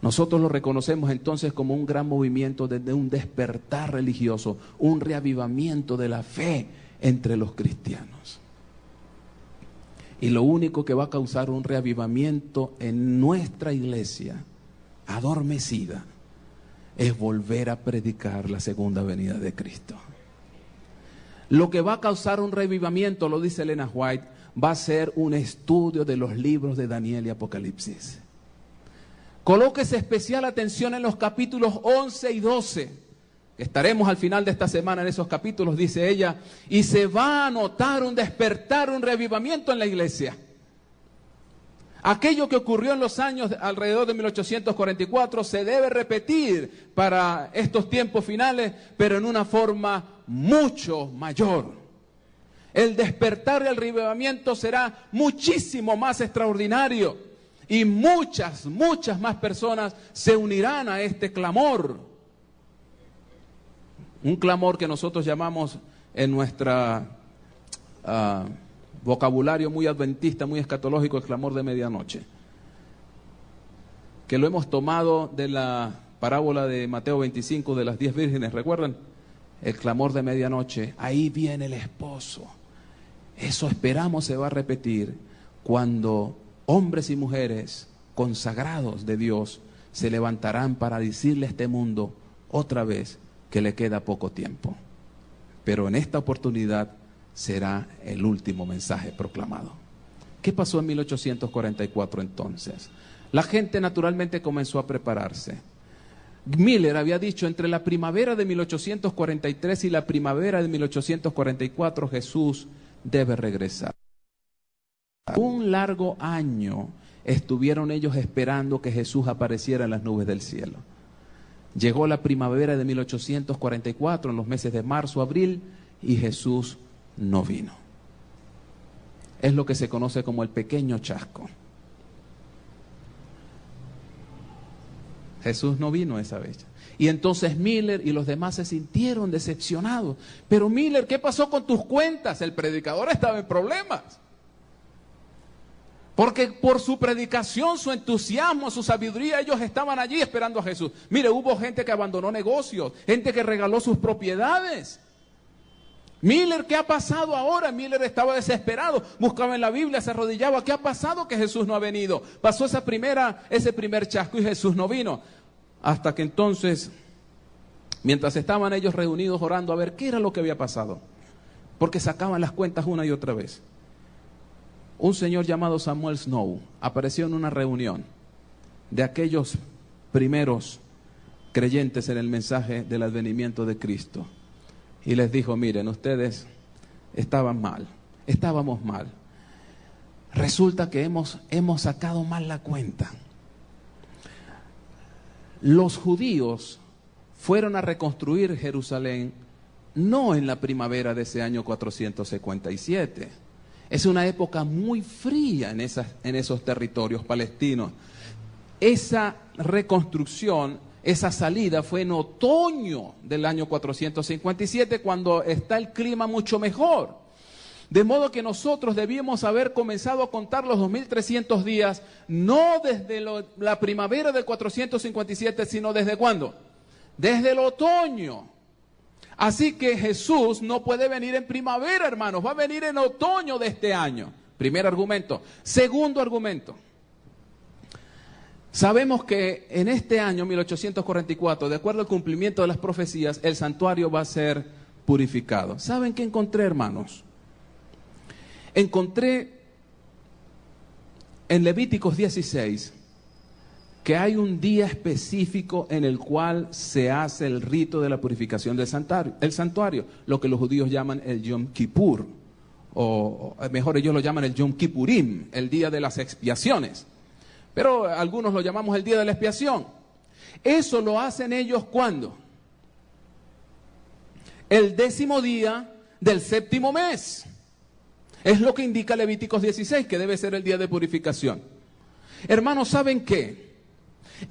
Nosotros lo reconocemos entonces como un gran movimiento de un despertar religioso, un reavivamiento de la fe entre los cristianos. Y lo único que va a causar un reavivamiento en nuestra iglesia adormecida es volver a predicar la segunda venida de Cristo. Lo que va a causar un revivamiento, lo dice Elena White, va a ser un estudio de los libros de Daniel y Apocalipsis. Colóquese especial atención en los capítulos 11 y 12. Estaremos al final de esta semana en esos capítulos, dice ella, y se va a notar un despertar, un revivamiento en la iglesia. Aquello que ocurrió en los años alrededor de 1844 se debe repetir para estos tiempos finales, pero en una forma mucho mayor. El despertar y el revivimiento será muchísimo más extraordinario y muchas más personas se unirán a este clamor. Un clamor que nosotros llamamos en nuestra vocabulario muy adventista, muy escatológico, el clamor de medianoche, que lo hemos tomado de la parábola de Mateo 25 de las 10 vírgenes, ¿recuerdan? El clamor de medianoche, ahí viene el esposo. Eso esperamos se va a repetir cuando hombres y mujeres consagrados de Dios se levantarán para decirle a este mundo otra vez que le queda poco tiempo. Pero en esta oportunidad será el último mensaje proclamado. ¿Qué pasó en 1844 entonces? La gente naturalmente comenzó a prepararse. Miller había dicho, entre la primavera de 1843 y la primavera de 1844 Jesús debe regresar. Un largo año estuvieron ellos esperando que Jesús apareciera en las nubes del cielo. Llegó la primavera de 1844, en los meses de marzo, abril, y Jesús no vino. Es lo que se conoce como el pequeño chasco. Jesús no vino esa vez. Y entonces Miller y los demás se sintieron decepcionados. Pero Miller, ¿qué pasó con tus cuentas? El predicador estaba en problemas. Porque por su predicación, su entusiasmo, su sabiduría, ellos estaban allí esperando a Jesús. Mire, hubo gente que abandonó negocios, gente que regaló sus propiedades. Miller, ¿qué ha pasado ahora? Miller estaba desesperado, buscaba en la Biblia, se arrodillaba. ¿Qué ha pasado que Jesús no ha venido? Pasó ese primer chasco y Jesús no vino. Hasta que entonces, mientras estaban ellos reunidos orando a ver qué era lo que había pasado, porque sacaban las cuentas una y otra vez, un señor llamado Samuel Snow apareció en una reunión de aquellos primeros creyentes en el mensaje del advenimiento de Cristo. Y les dijo, miren, ustedes estaban mal, estábamos mal. Resulta que hemos sacado mal la cuenta. Los judíos fueron a reconstruir Jerusalén no en la primavera de ese año 457. Es una época muy fría en esos territorios palestinos. Esa reconstrucción, esa salida fue en otoño del año 457, cuando está el clima mucho mejor. De modo que nosotros debíamos haber comenzado a contar los 2300 días, no desde la primavera del 457, sino desde ¿cuándo? Desde el otoño. Así que Jesús no puede venir en primavera, hermanos, va a venir en otoño de este año. Primer argumento. Segundo argumento. Sabemos que en este año 1844, de acuerdo al cumplimiento de las profecías, el santuario va a ser purificado. ¿Saben qué encontré, hermanos? Encontré en Levíticos 16 que hay un día específico en el cual se hace el rito de la purificación del santuario, lo que los judíos llaman el Yom Kippur, o mejor ellos lo llaman el Yom Kippurim, el día de las expiaciones, pero algunos lo llamamos el día de la expiación. Eso lo hacen ellos ¿cuándo? El 10º día del 7º mes. Es lo que indica Levíticos 16, que debe ser el día de purificación. Hermanos, ¿saben qué?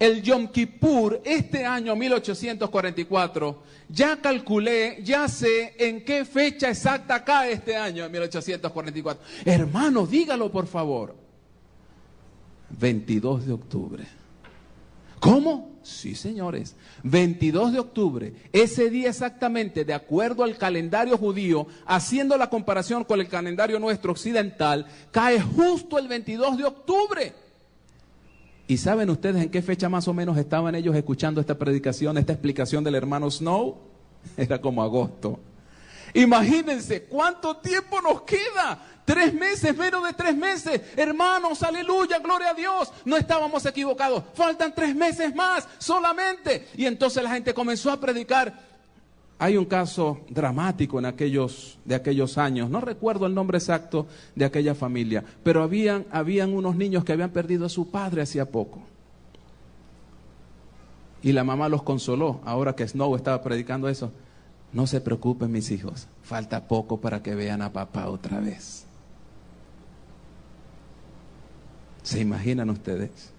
El Yom Kippur, este año 1844, ya calculé, ya sé en qué fecha exacta cae este año 1844. Hermanos, dígalo por favor. 22 de octubre. ¿Cómo? Sí, señores. 22 de octubre, ese día exactamente, de acuerdo al calendario judío, haciendo la comparación con el calendario nuestro occidental, cae justo el 22 de octubre. ¿Y saben ustedes en qué fecha más o menos estaban ellos escuchando esta predicación, esta explicación del hermano Snow? Era como agosto. Imagínense, ¿cuánto tiempo nos queda? 3 meses, menos de 3 meses. Hermanos, aleluya, gloria a Dios. No estábamos equivocados. Faltan 3 meses más solamente. Y entonces la gente comenzó a predicar. Hay un caso dramático de aquellos años. No recuerdo el nombre exacto de aquella familia, pero habían unos niños que habían perdido a su padre hacía poco. Y la mamá los consoló. Ahora que Snow estaba predicando eso, no se preocupen mis hijos, falta poco para que vean a papá otra vez. ¿Se imaginan ustedes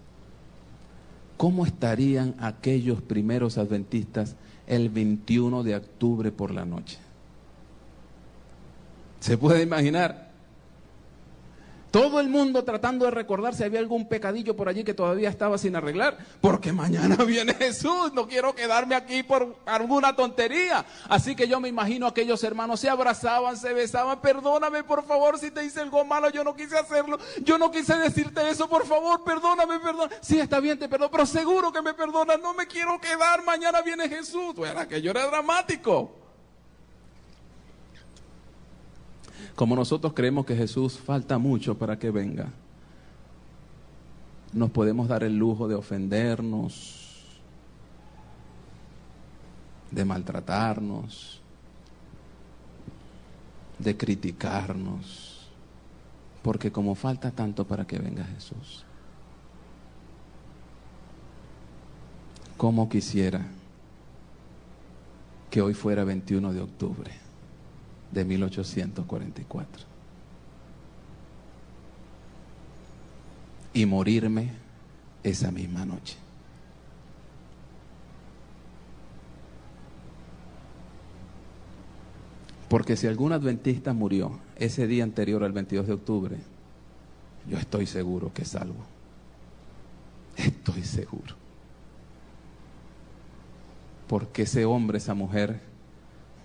cómo estarían aquellos primeros adventistas el 21 de octubre por la noche? ¿Se puede imaginar? Todo el mundo tratando de recordar si había algún pecadillo por allí que todavía estaba sin arreglar, porque mañana viene Jesús, no quiero quedarme aquí por alguna tontería. Así que yo me imagino a aquellos hermanos se abrazaban, se besaban, perdóname por favor si te hice algo malo, yo no quise hacerlo, yo no quise decirte eso, por favor, perdóname, perdóname. Sí, está bien, te perdono, pero seguro que me perdonas, no me quiero quedar, mañana viene Jesús. Bueno, aquello era dramático. Como nosotros creemos que Jesús falta mucho para que venga, nos podemos dar el lujo de ofendernos, de maltratarnos, de criticarnos, porque como falta tanto para que venga Jesús, cómo quisiera que hoy fuera 21 de octubre de 1844 y morirme esa misma noche. Porque si algún adventista murió ese día anterior al 22 de octubre, yo estoy seguro que es salvo. Estoy seguro. Porque ese hombre, esa mujer,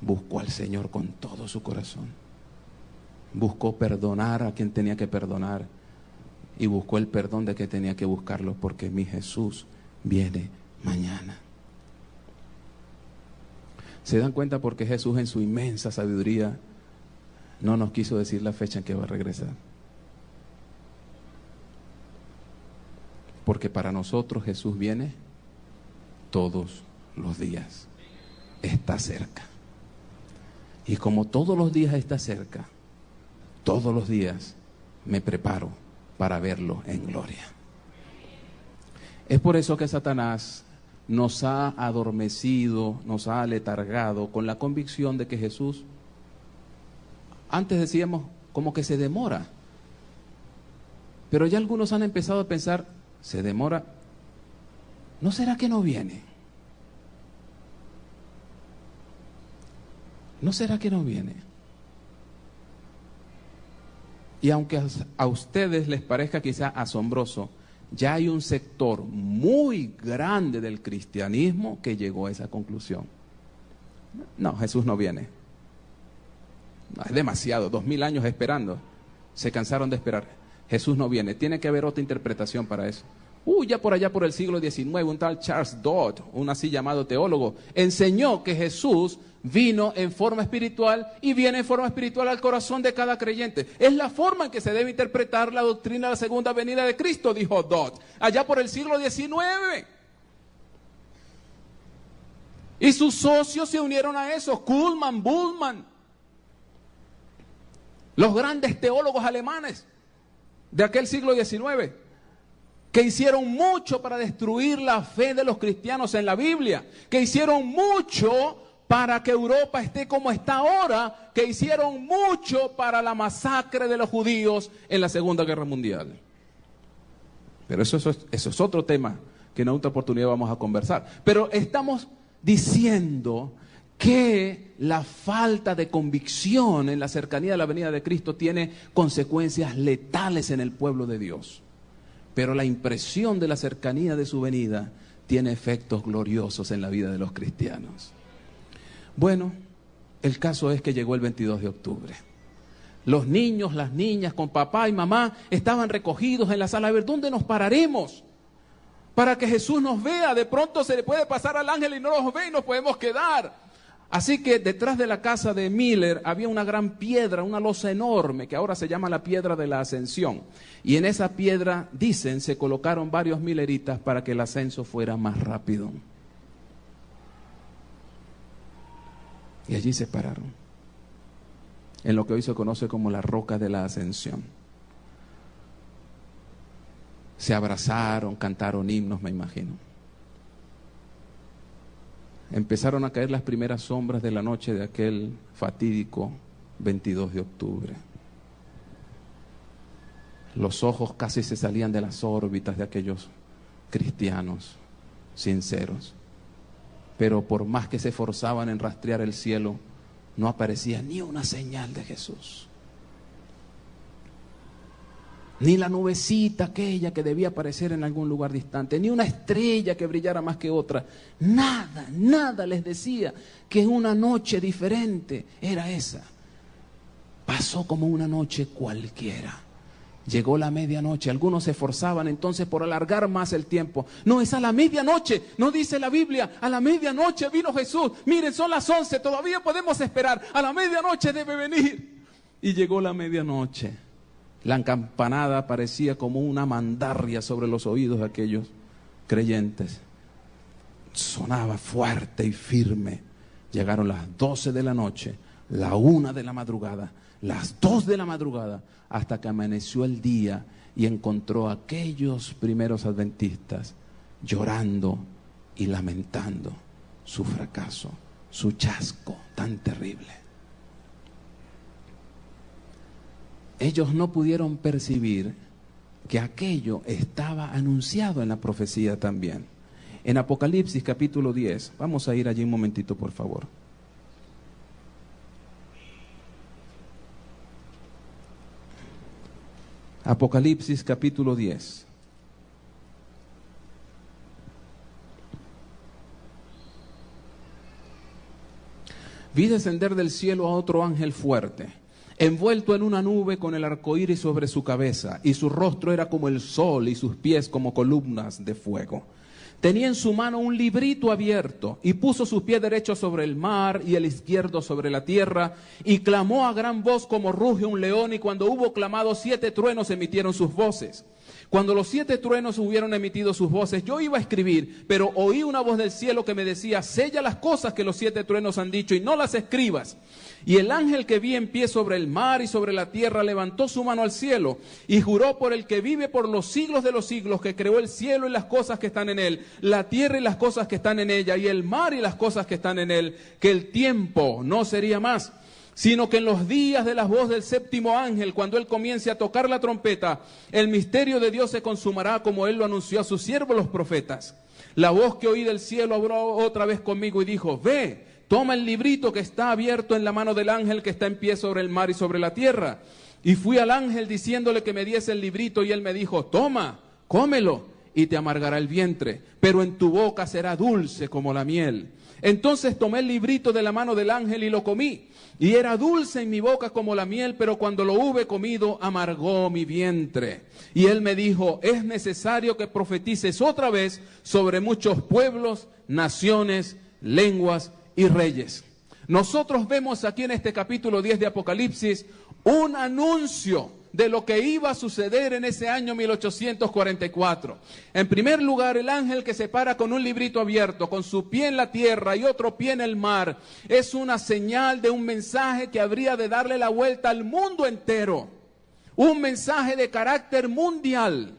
buscó al Señor con todo su corazón. Buscó perdonar a quien tenía que perdonar y buscó el perdón de que tenía que buscarlo, porque mi Jesús viene mañana. ¿Se dan cuenta por qué Jesús en su inmensa sabiduría no nos quiso decir la fecha en que va a regresar? Porque para nosotros Jesús viene todos los días. Está cerca. Y como todos los días está cerca, todos los días me preparo para verlo en gloria. Es por eso que Satanás nos ha adormecido, nos ha aletargado con la convicción de que Jesús, antes decíamos, como que se demora. Pero ya algunos han empezado a pensar, ¿se demora? ¿No será que no viene? ¿No será que no viene? Y aunque a ustedes les parezca quizá asombroso, ya hay un sector muy grande del cristianismo que llegó a esa conclusión. No, Jesús no viene. No, es demasiado, 2000 años esperando. Se cansaron de esperar. Jesús no viene. Tiene que haber otra interpretación para eso. Ya por allá por el siglo XIX, un tal Charles Dodd, un así llamado teólogo, enseñó que Jesús vino en forma espiritual y viene en forma espiritual al corazón de cada creyente. Es la forma en que se debe interpretar la doctrina de la segunda venida de Cristo, dijo Dodd, allá por el siglo XIX. Y sus socios se unieron a eso, Kuhlman, Bultmann, los grandes teólogos alemanes de aquel siglo XIX, que hicieron mucho para destruir la fe de los cristianos en la Biblia, que hicieron mucho para que Europa esté como está ahora, que hicieron mucho para la masacre de los judíos en la Segunda Guerra Mundial. Pero eso es otro tema que en otra oportunidad vamos a conversar. Pero estamos diciendo que la falta de convicción en la cercanía de la venida de Cristo tiene consecuencias letales en el pueblo de Dios. Pero la impresión de la cercanía de su venida tiene efectos gloriosos en la vida de los cristianos. Bueno, el caso es que llegó el 22 de octubre. Los niños, las niñas, con papá y mamá, estaban recogidos en la sala. A ver, ¿dónde nos pararemos? Para que Jesús nos vea. De pronto se le puede pasar al ángel y no nos ve y nos podemos quedar. Así que detrás de la casa de Miller había una gran piedra, una losa enorme, que ahora se llama la piedra de la ascensión. Y en esa piedra, dicen, se colocaron varios milleritas para que el ascenso fuera más rápido. Y allí se pararon, en lo que hoy se conoce como la Roca de la Ascensión. Se abrazaron, cantaron himnos, me imagino. Empezaron a caer las primeras sombras de la noche de aquel fatídico 22 de octubre. Los ojos casi se salían de las órbitas de aquellos cristianos sinceros. Pero por más que se esforzaban en rastrear el cielo, no aparecía ni una señal de Jesús. Ni la nubecita aquella que debía aparecer en algún lugar distante, ni una estrella que brillara más que otra. Nada, nada les decía que una noche diferente era esa. Pasó como una noche cualquiera. Llegó la medianoche, algunos se esforzaban entonces por alargar más el tiempo. No, es a la medianoche, no dice la Biblia, a la medianoche vino Jesús. Miren, son las 11, todavía podemos esperar, a la medianoche debe venir. Y llegó la medianoche. La campanada parecía como una mandarria sobre los oídos de aquellos creyentes. Sonaba fuerte y firme. Llegaron las 12 de la noche, la 1 de la madrugada, las 2 de la madrugada, hasta que amaneció el día y encontró a aquellos primeros adventistas llorando y lamentando su fracaso, su chasco tan terrible. Ellos no pudieron percibir que aquello estaba anunciado en la profecía también. En Apocalipsis capítulo 10, vamos a ir allí un momentito, por favor. Apocalipsis capítulo 10. Vi descender del cielo a otro ángel fuerte, envuelto en una nube con el arco iris sobre su cabeza, y su rostro era como el sol y sus pies como columnas de fuego. Tenía en su mano un librito abierto, y puso su pie derecho sobre el mar y el izquierdo sobre la tierra, y clamó a gran voz como ruge un león, y cuando hubo clamado 7 truenos emitieron sus voces. Cuando los 7 truenos hubieron emitido sus voces, yo iba a escribir, pero oí una voz del cielo que me decía: sella las cosas que los 7 truenos han dicho y no las escribas. Y el ángel que vi en pie sobre el mar y sobre la tierra levantó su mano al cielo y juró por el que vive por los siglos de los siglos, que creó el cielo y las cosas que están en él, la tierra y las cosas que están en ella, y el mar y las cosas que están en él, que el tiempo no sería más, sino que en los días de la voz del 7º ángel, cuando él comience a tocar la trompeta, el misterio de Dios se consumará, como él lo anunció a sus siervos los profetas. La voz que oí del cielo habló otra vez conmigo y dijo: ve, toma el librito que está abierto en la mano del ángel que está en pie sobre el mar y sobre la tierra. Y fui al ángel diciéndole que me diese el librito, y él me dijo: toma, cómelo, y te amargará el vientre, pero en tu boca será dulce como la miel. Entonces tomé el librito de la mano del ángel y lo comí, y era dulce en mi boca como la miel, pero cuando lo hube comido, amargó mi vientre. Y él me dijo: es necesario que profetices otra vez sobre muchos pueblos, naciones, lenguas y reyes. Nosotros vemos aquí en este capítulo 10 de Apocalipsis un anuncio de lo que iba a suceder en ese año 1844. En primer lugar, el ángel que se para con un librito abierto, con su pie en la tierra y otro pie en el mar, es una señal de un mensaje que habría de darle la vuelta al mundo entero. Un mensaje de carácter mundial.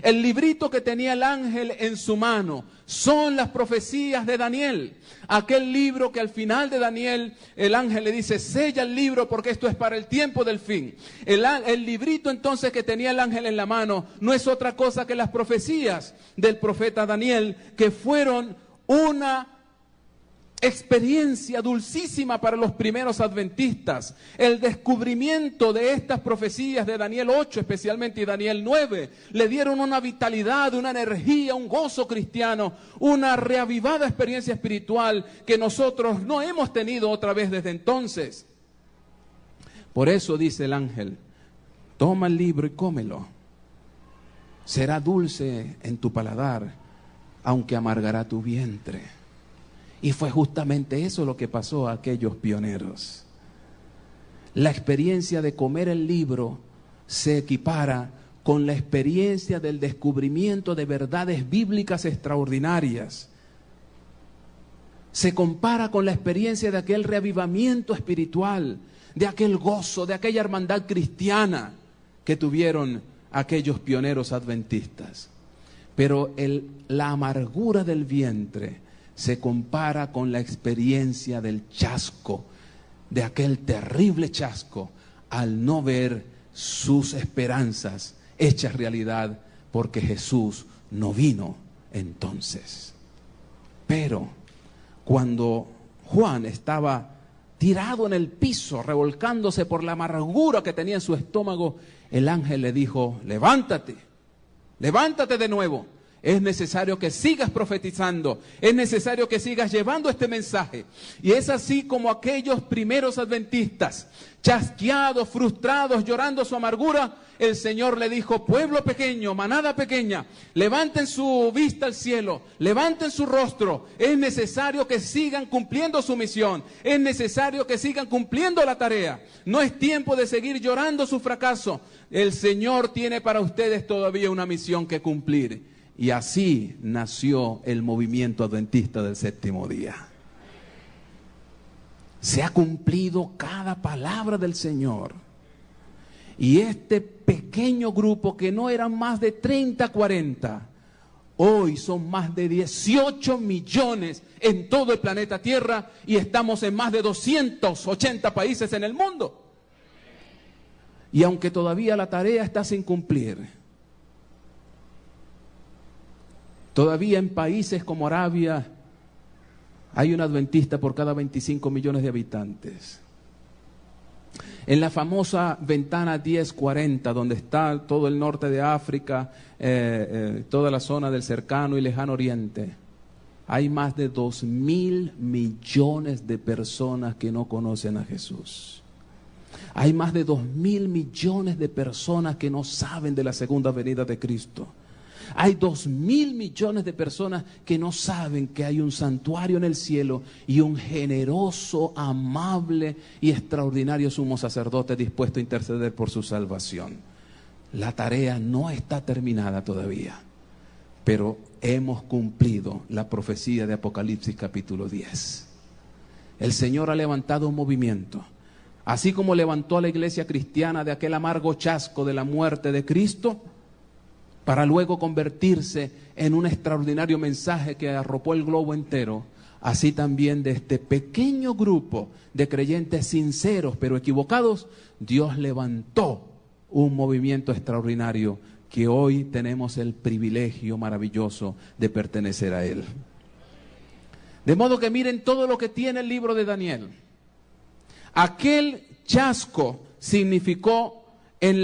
El librito que tenía el ángel en su mano son las profecías de Daniel. Aquel libro que al final de Daniel el ángel le dice: sella el libro porque esto es para el tiempo del fin. El librito entonces que tenía el ángel en la mano no es otra cosa que las profecías del profeta Daniel, que fueron una experiencia dulcísima para los primeros adventistas. El descubrimiento de estas profecías de Daniel 8 especialmente y Daniel 9 le dieron una vitalidad, una energía, un gozo cristiano, una reavivada experiencia espiritual que nosotros no hemos tenido otra vez desde entonces. Por eso dice el ángel: toma el libro y cómelo, será dulce en tu paladar, aunque amargará tu vientre. Y fue justamente eso lo que pasó a aquellos pioneros. La experiencia de comer el libro se equipara con la experiencia del descubrimiento de verdades bíblicas extraordinarias. se compara con la experiencia de aquel reavivamiento espiritual, de aquel gozo, de aquella hermandad cristiana que tuvieron aquellos pioneros adventistas. Pero la amargura del vientre se compara con la experiencia del chasco, de aquel terrible chasco, al no ver sus esperanzas hechas realidad, porque Jesús no vino entonces. Pero cuando Juan estaba tirado en el piso, revolcándose por la amargura que tenía en su estómago, el ángel le dijo: levántate, levántate de nuevo. Es necesario que sigas profetizando, es necesario que sigas llevando este mensaje. Y es así como aquellos primeros adventistas, chasqueados, frustrados, llorando su amargura, el Señor le dijo: pueblo pequeño, manada pequeña, levanten su vista al cielo, levanten su rostro. Es necesario que sigan cumpliendo su misión, es necesario que sigan cumpliendo la tarea. No es tiempo de seguir llorando su fracaso. El Señor tiene para ustedes todavía una misión que cumplir. Y así nació el movimiento adventista del séptimo día. Se ha cumplido cada palabra del Señor. Y este pequeño grupo, que no eran más de 30, 40, hoy son más de 18 millones en todo el planeta Tierra y estamos en más de 280 países en el mundo. Y aunque todavía la tarea está sin cumplir, todavía en países como Arabia hay un adventista por cada 25 millones de habitantes. En la famosa ventana 1040, donde está todo el norte de África, toda la zona del cercano y lejano oriente, hay más de 2.000 millones de personas que no conocen a Jesús. Hay más de 2.000 millones de personas que no saben de la segunda venida de Cristo. Hay 2.000 millones de personas que no saben que hay un santuario en el cielo y un generoso, amable y extraordinario sumo sacerdote dispuesto a interceder por su salvación. La tarea no está terminada todavía, pero hemos cumplido la profecía de Apocalipsis capítulo 10. El Señor ha levantado un movimiento, así como levantó a la iglesia cristiana de aquel amargo chasco de la muerte de Cristo, para luego convertirse en un extraordinario mensaje que arropó el globo entero. Así también de este pequeño grupo de creyentes sinceros pero equivocados, Dios levantó un movimiento extraordinario que hoy tenemos el privilegio maravilloso de pertenecer a él. De modo que miren todo lo que tiene el libro de Daniel. Aquel chasco significó en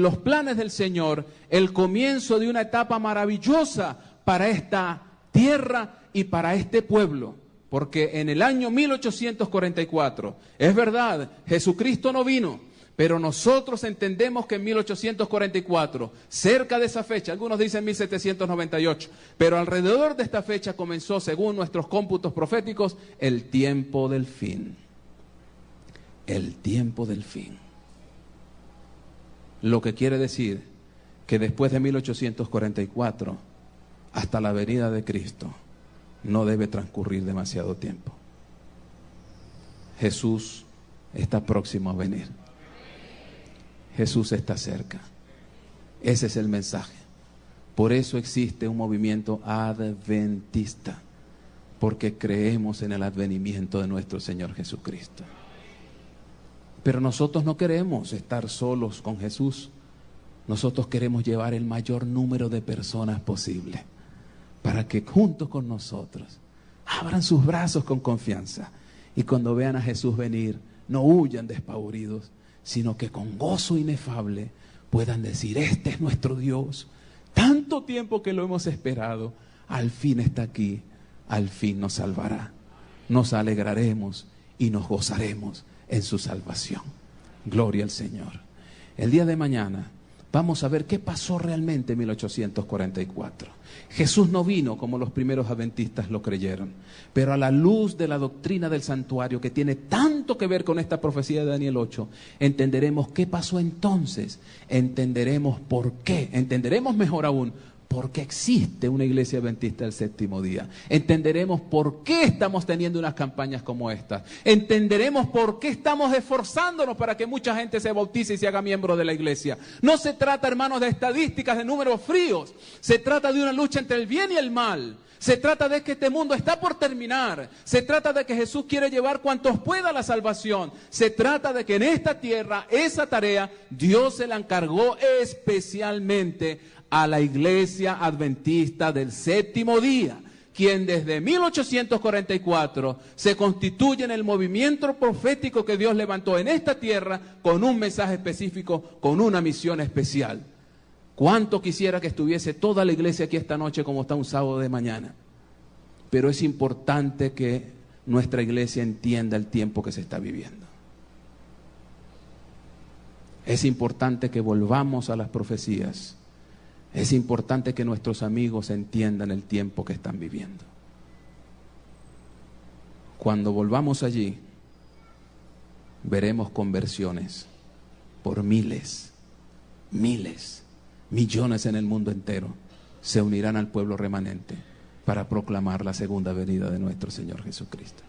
los planes del Señor el comienzo de una etapa maravillosa para esta tierra y para este pueblo, porque en el año 1844, es verdad, Jesucristo no vino, pero nosotros entendemos que en 1844, cerca de esa fecha, algunos dicen 1798, pero alrededor de esta fecha comenzó, según nuestros cómputos proféticos, el tiempo del fin. El tiempo del fin. Lo que quiere decir que después de 1844, hasta la venida de Cristo, no debe transcurrir demasiado tiempo. Jesús está próximo a venir. Jesús está cerca. Ese es el mensaje. Por eso existe un movimiento adventista, porque creemos en el advenimiento de nuestro Señor Jesucristo. Pero nosotros no queremos estar solos con Jesús. Nosotros queremos llevar el mayor número de personas posible, para que junto con nosotros abran sus brazos con confianza y cuando vean a Jesús venir no huyan despavoridos, sino que con gozo inefable puedan decir: este es nuestro Dios, tanto tiempo que lo hemos esperado, al fin está aquí, al fin nos salvará. Nos alegraremos y nos gozaremos en su salvación. Gloria al Señor. El día de mañana vamos a ver qué pasó realmente en 1844. Jesús no vino como los primeros adventistas lo creyeron, pero a la luz de la doctrina del santuario, que tiene tanto que ver con esta profecía de Daniel 8, entenderemos qué pasó entonces, entenderemos por qué, entenderemos mejor aún Porque existe una iglesia adventista del séptimo día. Entenderemos por qué estamos teniendo unas campañas como estas. Entenderemos por qué estamos esforzándonos para que mucha gente se bautice y se haga miembro de la iglesia. No se trata, hermanos, de estadísticas, de números fríos. Se trata de una lucha entre el bien y el mal. Se trata de que este mundo está por terminar. Se trata de que Jesús quiere llevar cuantos pueda a la salvación. Se trata de que en esta tierra, esa tarea, Dios se la encargó especialmente a la iglesia adventista del séptimo día, quien desde 1844 se constituye en el movimiento profético que Dios levantó en esta tierra con un mensaje específico, con una misión especial. ¿Cuánto quisiera que estuviese toda la iglesia aquí esta noche como está un sábado de mañana? Pero es importante que nuestra iglesia entienda el tiempo que se está viviendo. Es importante que volvamos a las profecías. Es importante que nuestros amigos entiendan el tiempo que están viviendo. Cuando volvamos allí, veremos conversiones por miles, millones en el mundo entero. Se unirán al pueblo remanente para proclamar la segunda venida de nuestro Señor Jesucristo.